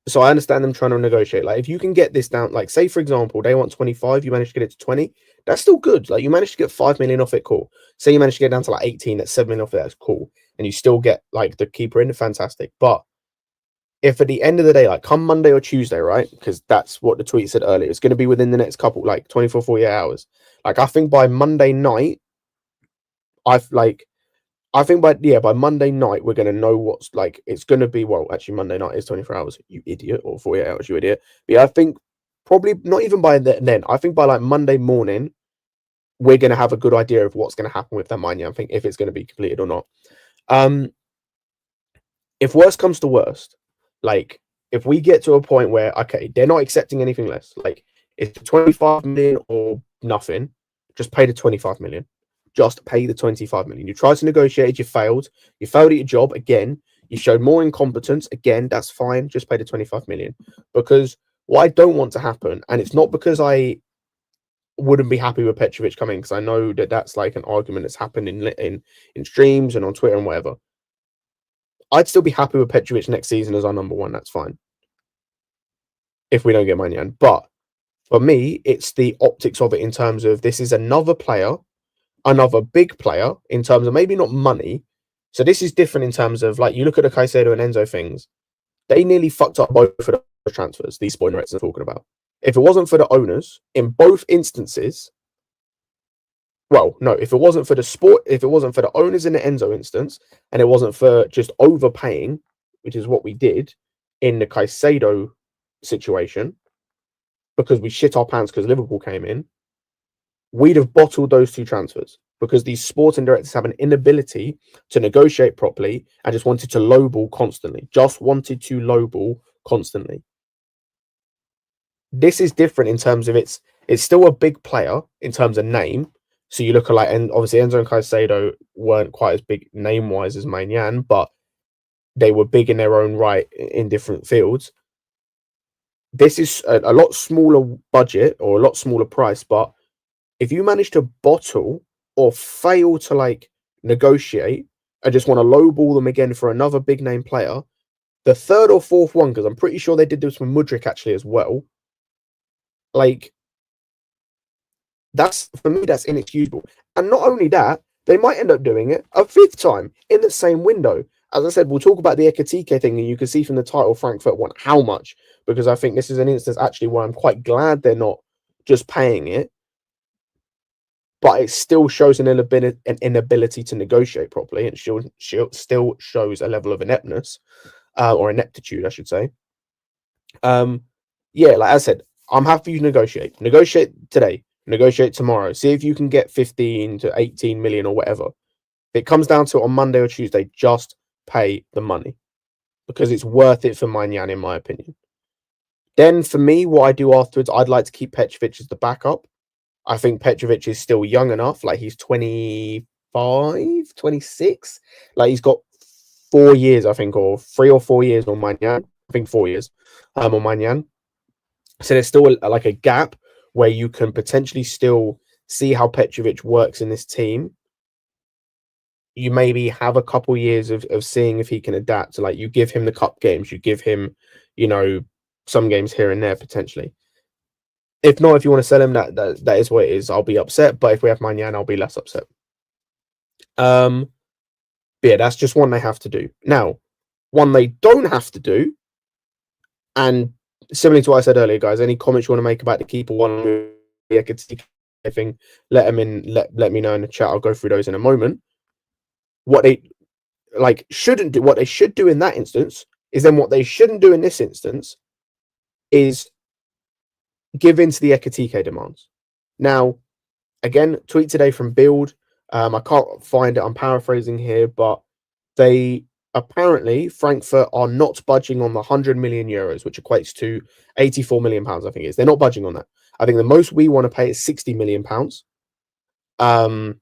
So I understand them trying to negotiate. Like, if you can get this down, like, say for example, they want 25, you manage to get it to 20, that's still good. Like, you managed to get 5 million off it, cool. Say you manage to get down to like 18, that's 7 million off it, that's cool. And you still get like the keeper in, fantastic. But if at the end of the day, like come Monday or Tuesday, right? Because that's what the tweet said earlier, it's going to be within the next couple, like 24, 48 hours. Like, I think by Monday night, by Monday night, we're going to know what's like, it's going to be, well, actually Monday night is 24 hours, you idiot, or 48 hours, you idiot. But yeah, I think probably not even by then, I think by like Monday morning, we're going to have a good idea of what's going to happen with that Maignan thing, if it's going to be completed or not. If worst comes to worst, like if we get to a point where, okay, they're not accepting anything less, like it's 25 million or nothing, just pay the 25 million. Just pay the 25 million. You tried to negotiate, you failed. You failed at your job again. You showed more incompetence again. That's fine. Just pay the 25 million. Because what I don't want to happen, and it's not because I wouldn't be happy with Petrovic coming, because I know that that's like an argument that's happened in streams and on Twitter and whatever. I'd still be happy with Petrovic next season as our number one. That's fine. If we don't get Maignan. But for me, it's the optics of it in terms of this is another player, another big player in terms of maybe not money. So this is different in terms of, like, you look at the Caicedo and Enzo things, they nearly fucked up both of the transfers these spoiler rates are talking about. If it wasn't for the owners in both instances, well, no, if it wasn't for the owners in the Enzo instance, and it wasn't for just overpaying, which is what we did in the Caicedo situation, because we shit our pants because Liverpool came in, we'd have bottled those two transfers, because these sporting directors have an inability to negotiate properly and just wanted to lowball constantly. This is different in terms of it's still a big player in terms of name. So you look at like, and obviously Enzo and Caicedo weren't quite as big name wise as Maignan, but they were big in their own right in different fields. This is a lot smaller budget or a lot smaller price, but if you manage to bottle or fail to like negotiate and just want to lowball them again for another big name player, the third or fourth one, because I'm pretty sure they did this with Mudryk actually as well. Like, that's for me, that's inexcusable. And not only that, they might end up doing it a fifth time in the same window. As I said, we'll talk about the Ekatike thing, and you can see from the title Frankfurt want how much, because I think this is an instance actually where I'm quite glad they're not just paying it, but it still shows an inability to negotiate properly, and still shows a level of ineptness, or ineptitude, I should say. Yeah, like I said, I'm happy you negotiate. Negotiate today. Negotiate tomorrow. See if you can get 15 to 18 million or whatever. If it comes down to it on Monday or Tuesday, just pay the money, because it's worth it for Maignan, in my opinion. Then for me, what I do afterwards, I'd like to keep Petrovic as the backup. I think Petrovic is still young enough. Like, he's 25, 26. Like, he's got 4 years, I think, or 3 or 4 years on Maignan. I think 4 years on Maignan. So there's still like a gap where you can potentially still see how Petrovic works in this team. You maybe have a couple years of seeing if he can adapt. So like, you give him the cup games, you give him, some games here and there potentially. If not, if you want to sell him, that is what it is. I'll be upset, but if we have Maignan, I'll be less upset. But yeah, that's just one they have to do. Now, one they don't have to do, and similar to what I said earlier, guys, any comments you want to make about the keeper one, I could see anything, let them in, let me know in the chat. I'll go through those in a moment. What they shouldn't do, what they should do in that instance, is then what they shouldn't do in this instance is give in to the Ekatike demands. Now, again, tweet today from Build. I can't find it. I'm paraphrasing here, but they apparently, Frankfurt are not budging on the 100 million euros, which equates to 84 million pounds, I think it is. They're not budging on that. I think the most we want to pay is 60 million pounds. That's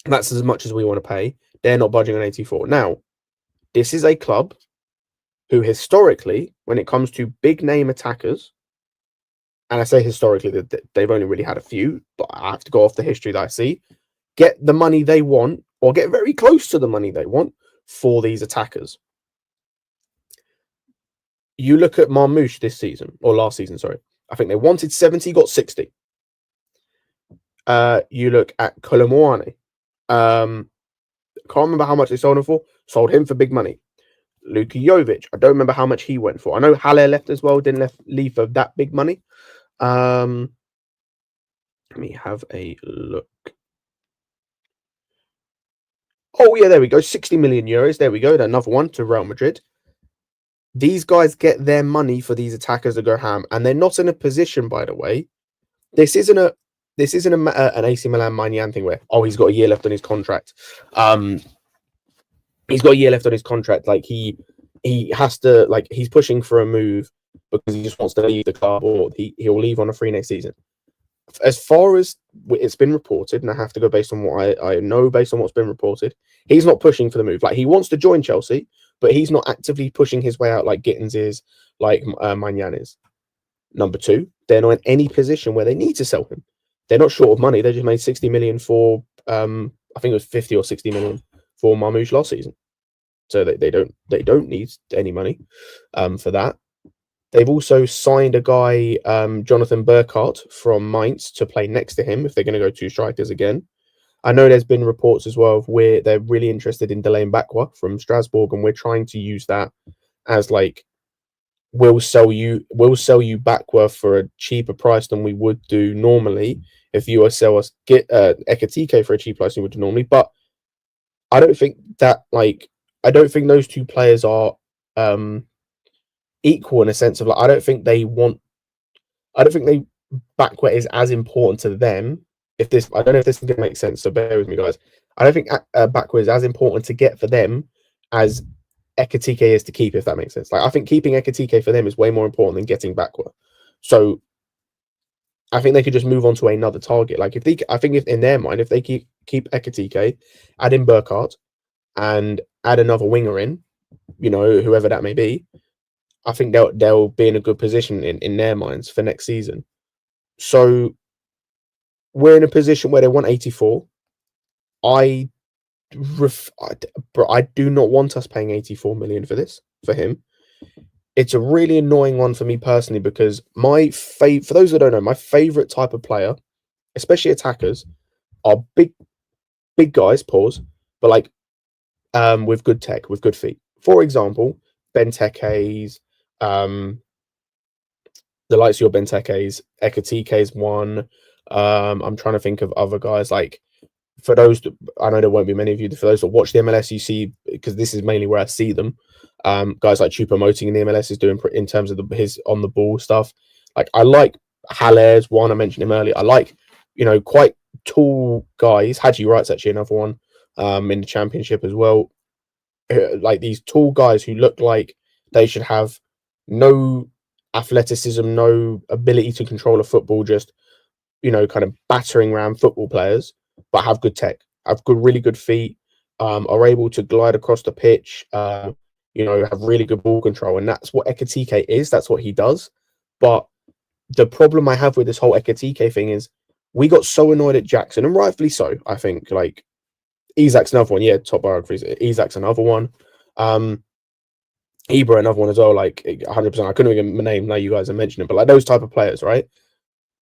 as much as we want to pay. They're not budging on 84. Now, this is a club who historically, when it comes to big name attackers, and I say historically that they've only really had a few, but I have to go off the history that I see, get the money they want, or get very close to the money they want for these attackers. You look at Marmoush this season, or last season, sorry. I think they wanted 70, got 60. You look at Kolomoane. Can't remember how much they sold him for. Sold him for big money. Luka Jovic, I don't remember how much he went for. I know Haller left as well, didn't leave for that big money. Let me have a look. Oh, yeah, there we go. 60 million euros. There we go. Another one to Real Madrid. These guys get their money for these attackers to go ham, and they're not in a position, by the way. This isn't an AC Milan Maignan thing where, he's got a year left on his contract. He's got a year left on his contract. Like, he has to, like, he's pushing for a move because he just wants to leave the club, or he'll leave on a free next season. As far as it's been reported, and I have to go based on what I know, based on what's been reported, he's not pushing for the move. Like, he wants to join Chelsea, but he's not actively pushing his way out like Gittens is, like Maignan is. Number two, they're not in any position where they need to sell him. They're not short of money. They just made 60 million for, I think it was 50 or 60 million for Marmoush last season. So they don't need any money for that. They've also signed a guy, Jonathan Burkhardt from Mainz, to play next to him if they're going to go 2 strikers again. I know there's been reports as well where they're really interested in Delaney Bakwa from Strasbourg, and we're trying to use that as like, we'll sell you Bakwa for a cheaper price than we would do normally if you were sell us Ekatike for a cheaper price than we would do normally. But I don't think those two players are equal in a sense of, like, I don't think Bakwa is as important to them. I don't know if this is going to make sense, so bear with me, guys. I don't think Bakwa is as important to get for them as Ekatike is to keep, if that makes sense. Like, I think keeping Ekatike for them is way more important than getting Bakwa. So I think they could just move on to another target. Like if in their mind, if they keep Ekitike, add in Burkhardt, and add another winger in, whoever that may be, I think they'll be in a good position in their minds for next season. So we're in a position where they want 84. I do not want us paying 84 million for him. It's a really annoying one for me personally because for those that don't know, my favorite type of player, especially attackers, are big guys, but like with good tech, with good feet. For example, Benteke's, the likes of your Benteke's, Ekatike's one. I'm trying to think of other guys. Like, for those, I know there won't be many of you, for those that watch the MLS, you see, because this is mainly where I see them, guys like Choupo-Moting in the MLS is doing in terms of his on the ball stuff. Like, I like Haller's one, I mentioned him earlier. I like, quite tall guys. Haji Wright's actually another one in the championship as well. Like these tall guys who look like they should have no athleticism, no ability to control a football, just kind of battering around football players, but have good tech, have really good feet, are able to glide across the pitch, have really good ball control, and that's what Ekitike is. That's what he does. But the problem I have with this whole Ekitike thing is we got so annoyed at Jackson, and rightfully so. I think like Isak's another one. Yeah, top biographies. Isak's another one. Ibra another one as well. Like 100%. I couldn't even name now. You guys are mentioning, but like those type of players, right?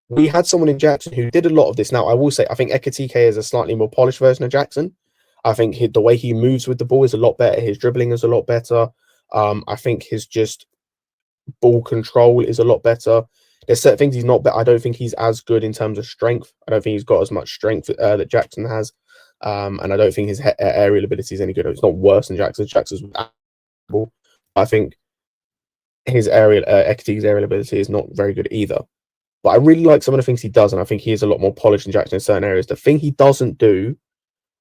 We had someone in Jackson who did a lot of this. Now, I will say, I think Ekitike is a slightly more polished version of Jackson. I think the way he moves with the ball is a lot better. His dribbling is a lot better. I think his just ball control is a lot better. There's certain things he's not, but I don't think he's as good in terms of strength. I don't think he's got as much strength that Jackson has. And I don't think his aerial ability is any good. It's not worse than Jackson's. Jackson's able. I think his Ekitike's aerial ability is not very good either. But I really like some of the things he does, and I think he is a lot more polished than Jackson in certain areas. The thing he doesn't do,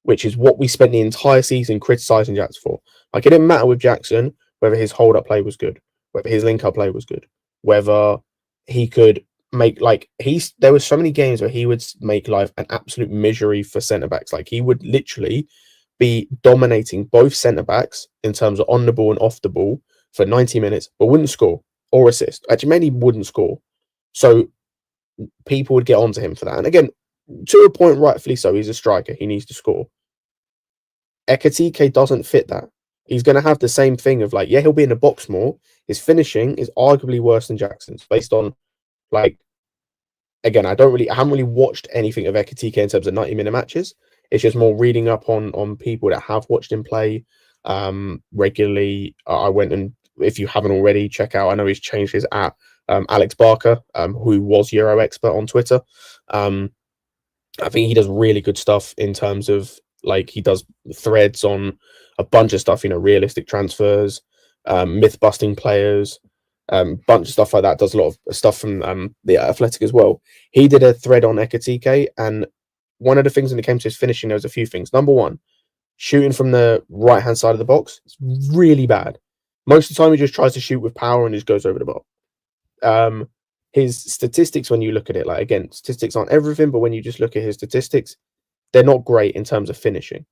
which is what we spent the entire season criticizing Jackson for, like it didn't matter with Jackson whether his hold-up play was good, whether his link-up play was good, whether he could make there were so many games where he would make life an absolute misery for centre-backs. Like he would literally be dominating both centre-backs in terms of on the ball and off the ball for 90 minutes, but wouldn't score or assist. Actually, mainly wouldn't score. So people would get onto him for that. And again, to a point, rightfully so, he's a striker. He needs to score. Ekitike doesn't fit that. He's going to have the same thing of like, yeah, he'll be in the box more. His finishing is arguably worse than Jackson's based on like, again, I haven't really watched anything of Ekitike in terms of 90-minute matches. It's just more reading up on people that have watched him play regularly. I went and, if you haven't already, check out, I know he's changed his app, Alex Barker, who was Euro expert on Twitter. I think he does really good stuff in terms of like he does threads on a bunch of stuff, realistic transfers, myth busting players, bunch of stuff like that. Does a lot of stuff from the Athletic as well. He did a thread on Ekitike, and one of the things when it came to his finishing, there was a few things. Number one, shooting from the right hand side of the box, it's really bad. Most of the time he just tries to shoot with power and just goes over the bar. His statistics, when you look at it, like again, statistics aren't everything, but when you just look at his statistics, they're not great in terms of finishing.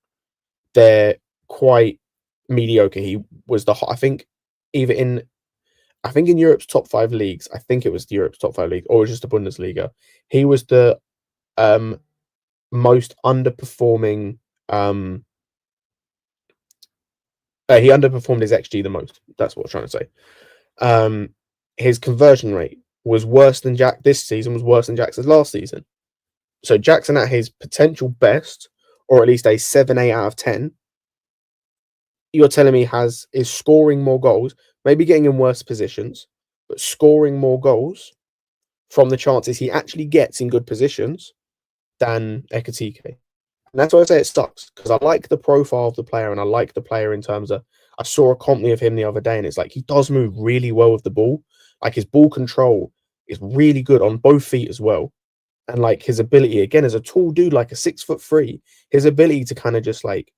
They're quite mediocre. He was I think in Europe's top 5 leagues, I think it was Europe's top 5 league, or it was just the Bundesliga. He was the most underperforming. He underperformed his XG the most. That's what I'm trying to say. His conversion rate was worse than this season was worse than Jackson's last season. So Jackson at his potential best, or at least a 7-8 out of 10, you're telling me is scoring more goals, maybe getting in worse positions, but scoring more goals from the chances he actually gets in good positions than Ekitike. And that's why I say it sucks, because I like the profile of the player, and I like the player in terms of, I saw a company of him the other day, and it's like he does move really well with the ball. Like his ball control is really good on both feet as well. And like his ability, again, as a tall dude, like a 6'3", his ability to kind of just like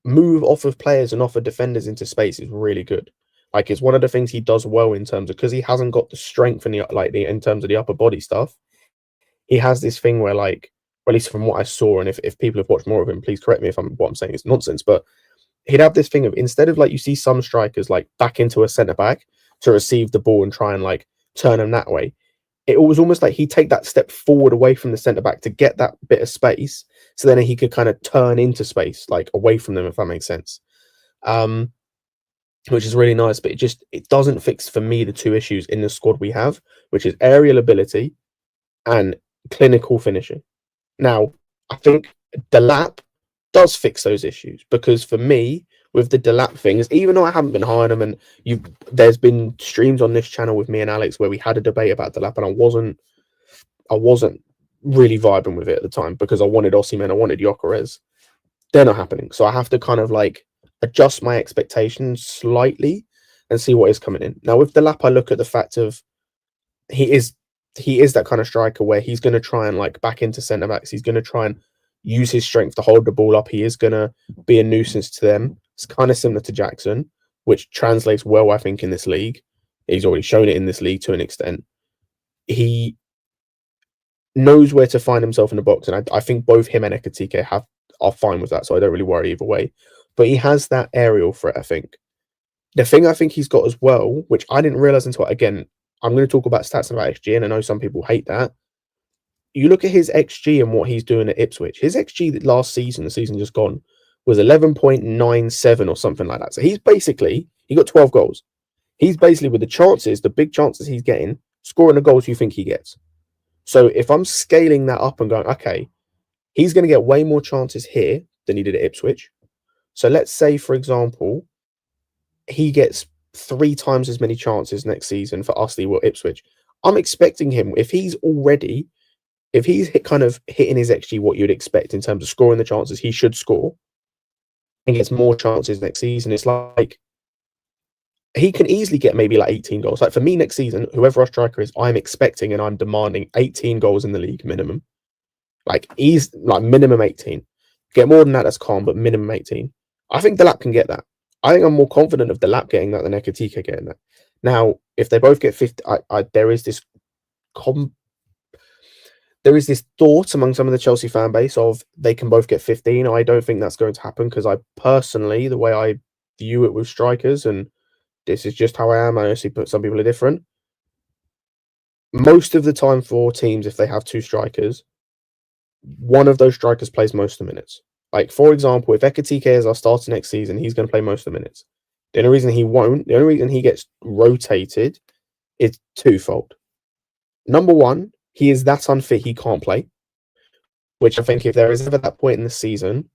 move off of players and off of defenders into space is really good. Like, it's one of the things he does well in terms of, because he hasn't got the strength in in terms of the upper body stuff. He has this thing where, like, or at least from what I saw, and if people have watched more of him, please correct me if what I'm saying is nonsense. But he'd have this thing of, instead of, like, you see some strikers like back into a centre back to receive the ball and try and like turn him that way. It was almost like he'd take that step forward away from the centre back to get that bit of space, so then he could kind of turn into space, like away from them, if that makes sense. Which is really nice, but it doesn't fix for me the two issues in the squad we have, which is aerial ability and clinical finishing. Now, I think Delap does fix those issues, because for me, with the Delap things, even though I haven't been high on him, and there's been streams on this channel with me and Alex where we had a debate about Delap, and I wasn't really vibing with it at the time, because I wanted Osimhen, I wanted Gyökeres. They're not happening, so I have to kind of like adjust my expectations slightly and see what is coming in. Now with Delap, I look at the fact of he is that kind of striker where he's going to try and like back into centre backs. He's going to try and use his strength to hold the ball up. He is going to be a nuisance to them. It's kind of similar to Jackson, which translates well, I think, in this league. He's already shown it in this league to an extent. He knows where to find himself in the box, and I think both him and Ekitike are fine with that, so I don't really worry either way. But he has that aerial threat, I think. The thing I think he's got as well, which I didn't realise until, again, I'm going to talk about stats about XG, and I know some people hate that. You look at his XG and what he's doing at Ipswich. His XG last season, the season just gone, was 11.97 or something like that. So he got 12 goals. He's basically, with the chances, the big chances he's getting, scoring the goals you think he gets. So if I'm scaling that up and going, okay, he's going to get way more chances here than he did at Ipswich. So let's say, for example, he gets 3 times as many chances next season for us, or Ipswich. I'm expecting him, if he's hitting his XG, what you'd expect in terms of scoring the chances he should score, and gets more chances next season, it's like he can easily get maybe like 18 goals. Like for me next season, whoever our striker is, I'm expecting and I'm demanding 18 goals in the league minimum. Like he's like minimum 18. Get more than that, that's calm, but minimum 18. I think Delap can get that. I think I'm more confident of Delap getting that than Ekitike getting that. Now, if they both get 50, there is this thought among some of the Chelsea fan base of they can both get 15. I don't think that's going to happen, because I personally, the way I view it with strikers, and this is just how I am, I honestly put some people are different. Most of the time for teams, if they have 2 strikers, one of those strikers plays most of the minutes. Like, for example, if Ekitike is our starter next season, he's going to play most of the minutes. The only reason he won't, the only reason he gets rotated is twofold. Number one, he is that unfit he can't play, which I think if there is ever that point in the season,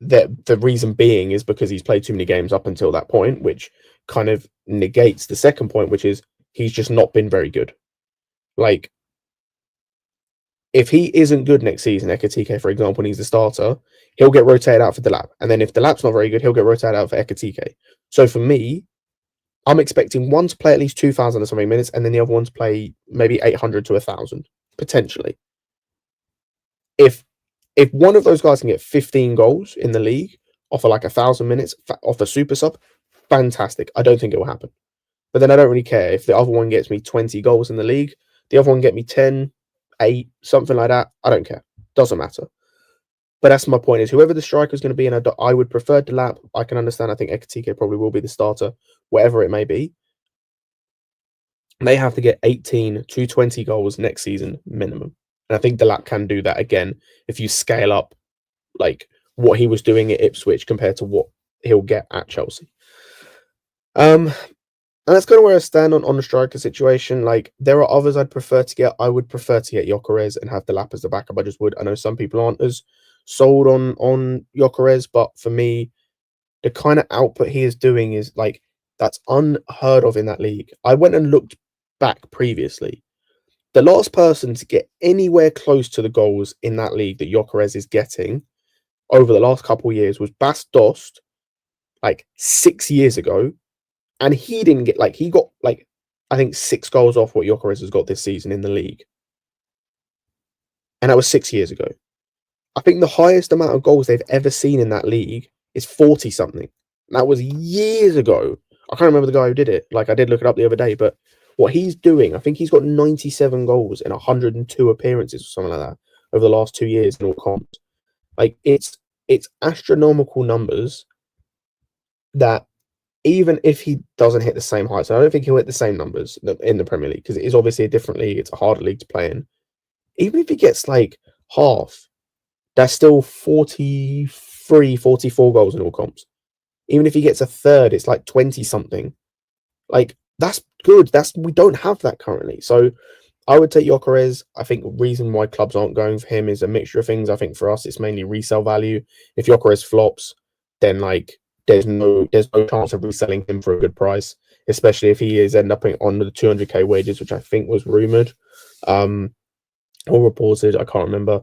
that the reason being is because he's played too many games up until that point, which kind of negates the second point, which is he's just not been very good. Like, if he isn't good next season, Ekitike, for example, and he's the starter, he'll get rotated out for Delap. And then if Delap's not very good, he'll get rotated out for Ekitike. So for me, I'm expecting one to play at least 2,000 or something minutes, and then the other one to play maybe 800 to 1,000, potentially. If one of those guys can get 15 goals in the league off of like 1,000 minutes off a super sub, fantastic. I don't think it will happen. But then I don't really care if the other one gets me 20 goals in the league, the other one get me 10, 8, something like that. I don't care. Doesn't matter. But that's my point, is whoever the striker is going to be, and I would prefer Delap. I can understand. I think Ekitike probably will be the starter, whatever it may be. They have to get 18 to 20 goals next season minimum. And I think Delap can do that again if you scale up like what he was doing at Ipswich compared to what he'll get at Chelsea. And that's kind of where I stand on the striker situation. Like, there are others I'd prefer to get. I would prefer to get Gyökeres and have Delap as the backup. I just would. I know some people aren't as sold on Gyökeres, but for me, the kind of output he is doing is like, that's unheard of in that league. I went and looked back previously. The last person to get anywhere close to the goals in that league that Gyökeres is getting over the last couple of years was Bas Dost, like 6 years ago. And he didn't get, like, he got, like, I think 6 goals off what Gyökeres has got this season in the league. And that was 6 years ago. I think the highest amount of goals they've ever seen in that league is 40-something. That was years ago. I can't remember the guy who did it. Like, I did look it up the other day, but what he's doing, I think he's got 97 goals in 102 appearances or something like that over the last 2 years in all comps. Like, it's astronomical numbers that even if he doesn't hit the same heights, I don't think he'll hit the same numbers in the Premier League because it is obviously a different league. It's a harder league to play in. Even if he gets like half, that's still 43, 44 goals in all comps. Even if he gets a third, it's like 20 something. Like, that's good. We don't have that currently. So I would take Gyökeres. I think the reason why clubs aren't going for him is a mixture of things. I think for us, it's mainly resale value. If Gyökeres flops, then like there's no chance of reselling him for a good price, especially if he is end up on the 200k wages, which I think was rumored or reported. I can't remember.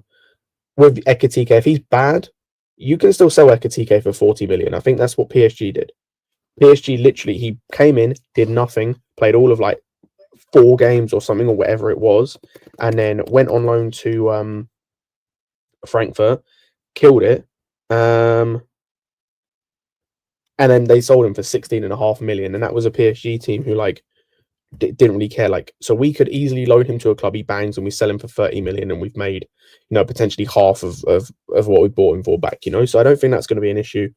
With Ekitike, if he's bad, you can still sell Ekitike for 40 million. I think that's what PSG did. PSG literally, he came in, did nothing, played all of like 4 games or something or whatever it was, and then went on loan to Frankfurt, killed it, and then they sold him for 16.5 million, and that was a PSG team who like didn't really care. Like, so we could easily loan him to a club, he bangs, and we sell him for 30 million, and we've made, you know, potentially half of what we bought him for back, you know. So I don't think that's going to be an issue.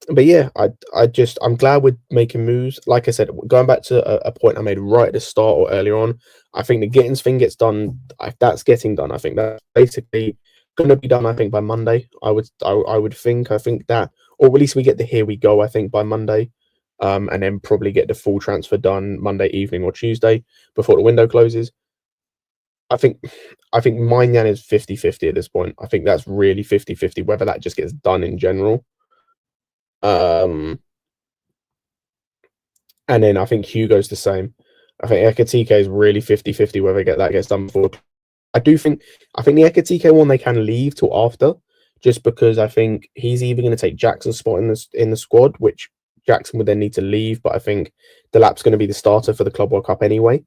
But yeah, I'm glad we're making moves. Like I said, going back to a point I made right at the start or earlier on, I think the Gittens thing gets done. That's getting done. I think that's basically going to be done. I think by Monday. I would think. I think that, or at least we get the here we go. I think by Monday, and then probably get the full transfer done Monday evening or Tuesday before the window closes. I think Maignan is 50-50 at this point. I think that's really 50-50 whether that just gets done in general. And then I think Hugo's the same. I think Ekitike is really 50-50 whether that gets done before. I think the Ekitike one they can leave till after, just because I think he's either going to take Jackson's spot in the squad, which Jackson would then need to leave. But I think Delap's going to be the starter for the Club World Cup anyway,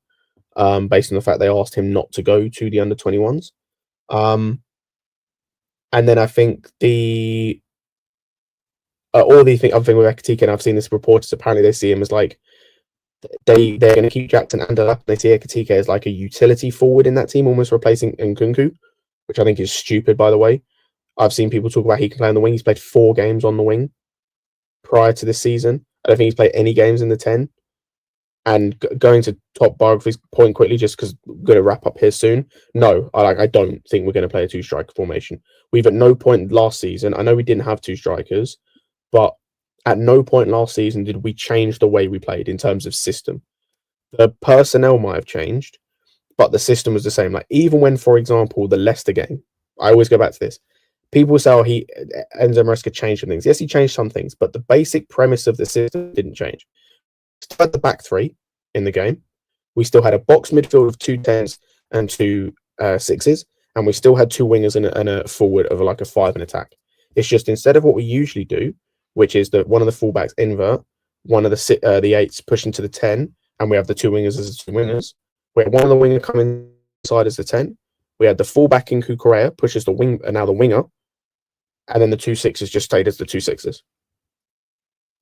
based on the fact they asked him not to go to the under-21s. And then I think the other thing with Ekitike, and I've seen this reported, apparently they see him as like they're going to keep Jackson and Delap. They see Ekitike as like a utility forward in that team, almost replacing Nkunku, which I think is stupid, by the way. I've seen people talk about he can play on the wing. He's played 4 games on the wing prior to this season. I don't think he's played any games in the 10. And going to top biography's point quickly, just because we're going to wrap up here soon. No, I don't think we're going to play a 2-striker formation. We've at no point last season, I know we didn't have 2 strikers, but at no point last season did we change the way we played in terms of system. The personnel might have changed, but the system was the same. Like, even when, for example, the Leicester game, I always go back to this. People say, Enzo Maresca changed some things. Yes, he changed some things, but the basic premise of the system didn't change. We still had the back 3 in the game. We still had a box midfield of 2 10s and 2 6s, and we still had 2 wingers and a forward of like a 5 in attack. It's just instead of what we usually do, which is that one of the fullbacks invert, one of the 8s push into the 10, and we have the 2 wingers as the 2 wingers. We had one of the winger come inside as the 10. We had the fullback in Kukurea pushes the wing, and now the winger, and then the 2 6s just stayed as the 2 6s.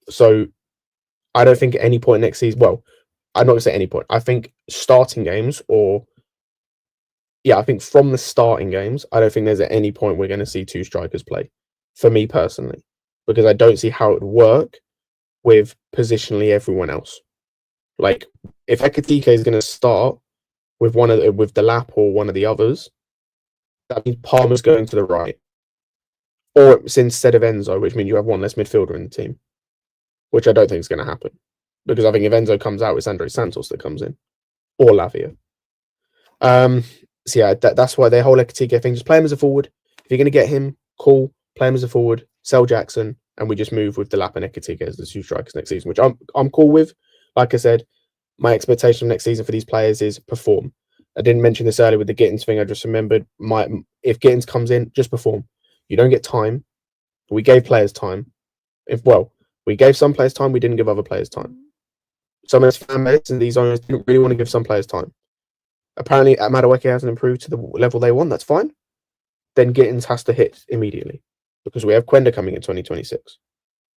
So I don't think at any point next season, well, I'm not going to say any point. I think starting games, I think from the starting games, I don't think there's at any point we're going to see 2 strikers play, for me personally, because I don't see how it would work with positionally everyone else. Like, if Ekitike is going to start with the lap or one of the others, that means Palmer's going to the right, or it's instead of Enzo, which means you have one less midfielder in the team, which I don't think is going to happen, because I think if Enzo comes out, it's Andre Santos that comes in, or Lavia. So yeah, that's why they whole Ekitike thing. Just play him as a forward. If you're going to get him, cool. Play him as a forward. Sell Jackson, and we just move with Delap and Ekitike as the 2 strikers next season, which I'm cool with. Like I said, my expectation next season for these players is perform. I didn't mention this earlier with the Gittens thing. I just remembered if Gittens comes in, just perform. You don't get time. We gave players time. We gave some players time. We didn't give other players time. Some of his fan base and these owners didn't really want to give some players time. Apparently, Madueke hasn't improved to the level they want. That's fine. Then Gittens has to hit immediately, because we have Quenda coming in 2026.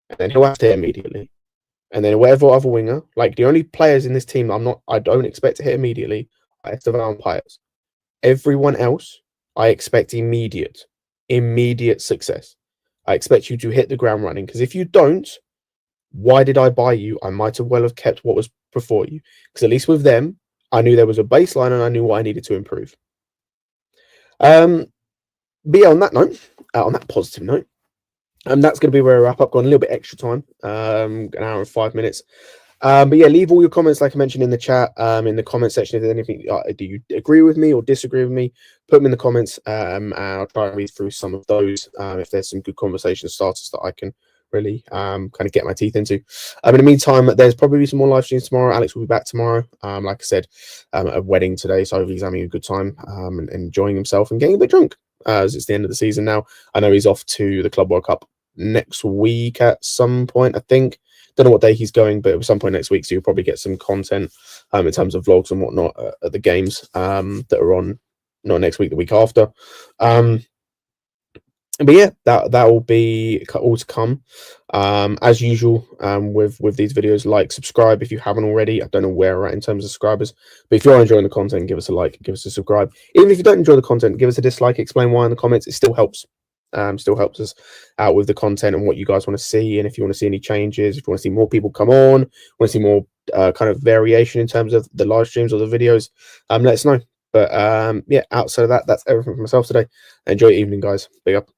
and then he'll have to hit immediately. And then whatever other winger, like the only players in this team I don't expect to hit immediately are Estevan and Pires. Everyone else, I expect immediate success. I expect you to hit the ground running, because if you don't, why did I buy you? I might have well have kept what was before you, because at least with them, I knew there was a baseline and I knew what I needed to improve. But yeah, on that note, on that positive note, that's going to be where we wrap up. Got a little bit extra time, an hour and 5 minutes. But yeah, leave all your comments, like I mentioned, in the chat, in the comment section. If there's anything, do you agree with me or disagree with me? Put them in the comments, and I'll try and read through some of those. If there's some good conversation starters that I can really kind of get my teeth into. In the meantime, there's probably some more live streams tomorrow. Alex will be back tomorrow. Like I said, a wedding today, so hopefully he's having a good time and enjoying himself and getting a bit drunk, as it's the end of the season now. I know he's off to the Club World Cup next week at some point, I think. Don't know what day he's going, but at some point next week, so you'll probably get some content in terms of vlogs and whatnot at the games that are on, not next week, the week after. But yeah, that will be all to come. As usual, with these videos, like, subscribe if you haven't already. I don't know where we're at in terms of subscribers, but if you are enjoying the content, give us a like, give us a subscribe. Even if you don't enjoy the content, give us a dislike, explain why in the comments. It still helps. Still helps us out with the content and what you guys want to see. And if you want to see any changes, if you want to see more people come on, want to see more kind of variation in terms of the live streams or the videos, let us know. But yeah, outside of that, that's everything from myself today. Enjoy your evening, guys. Big up.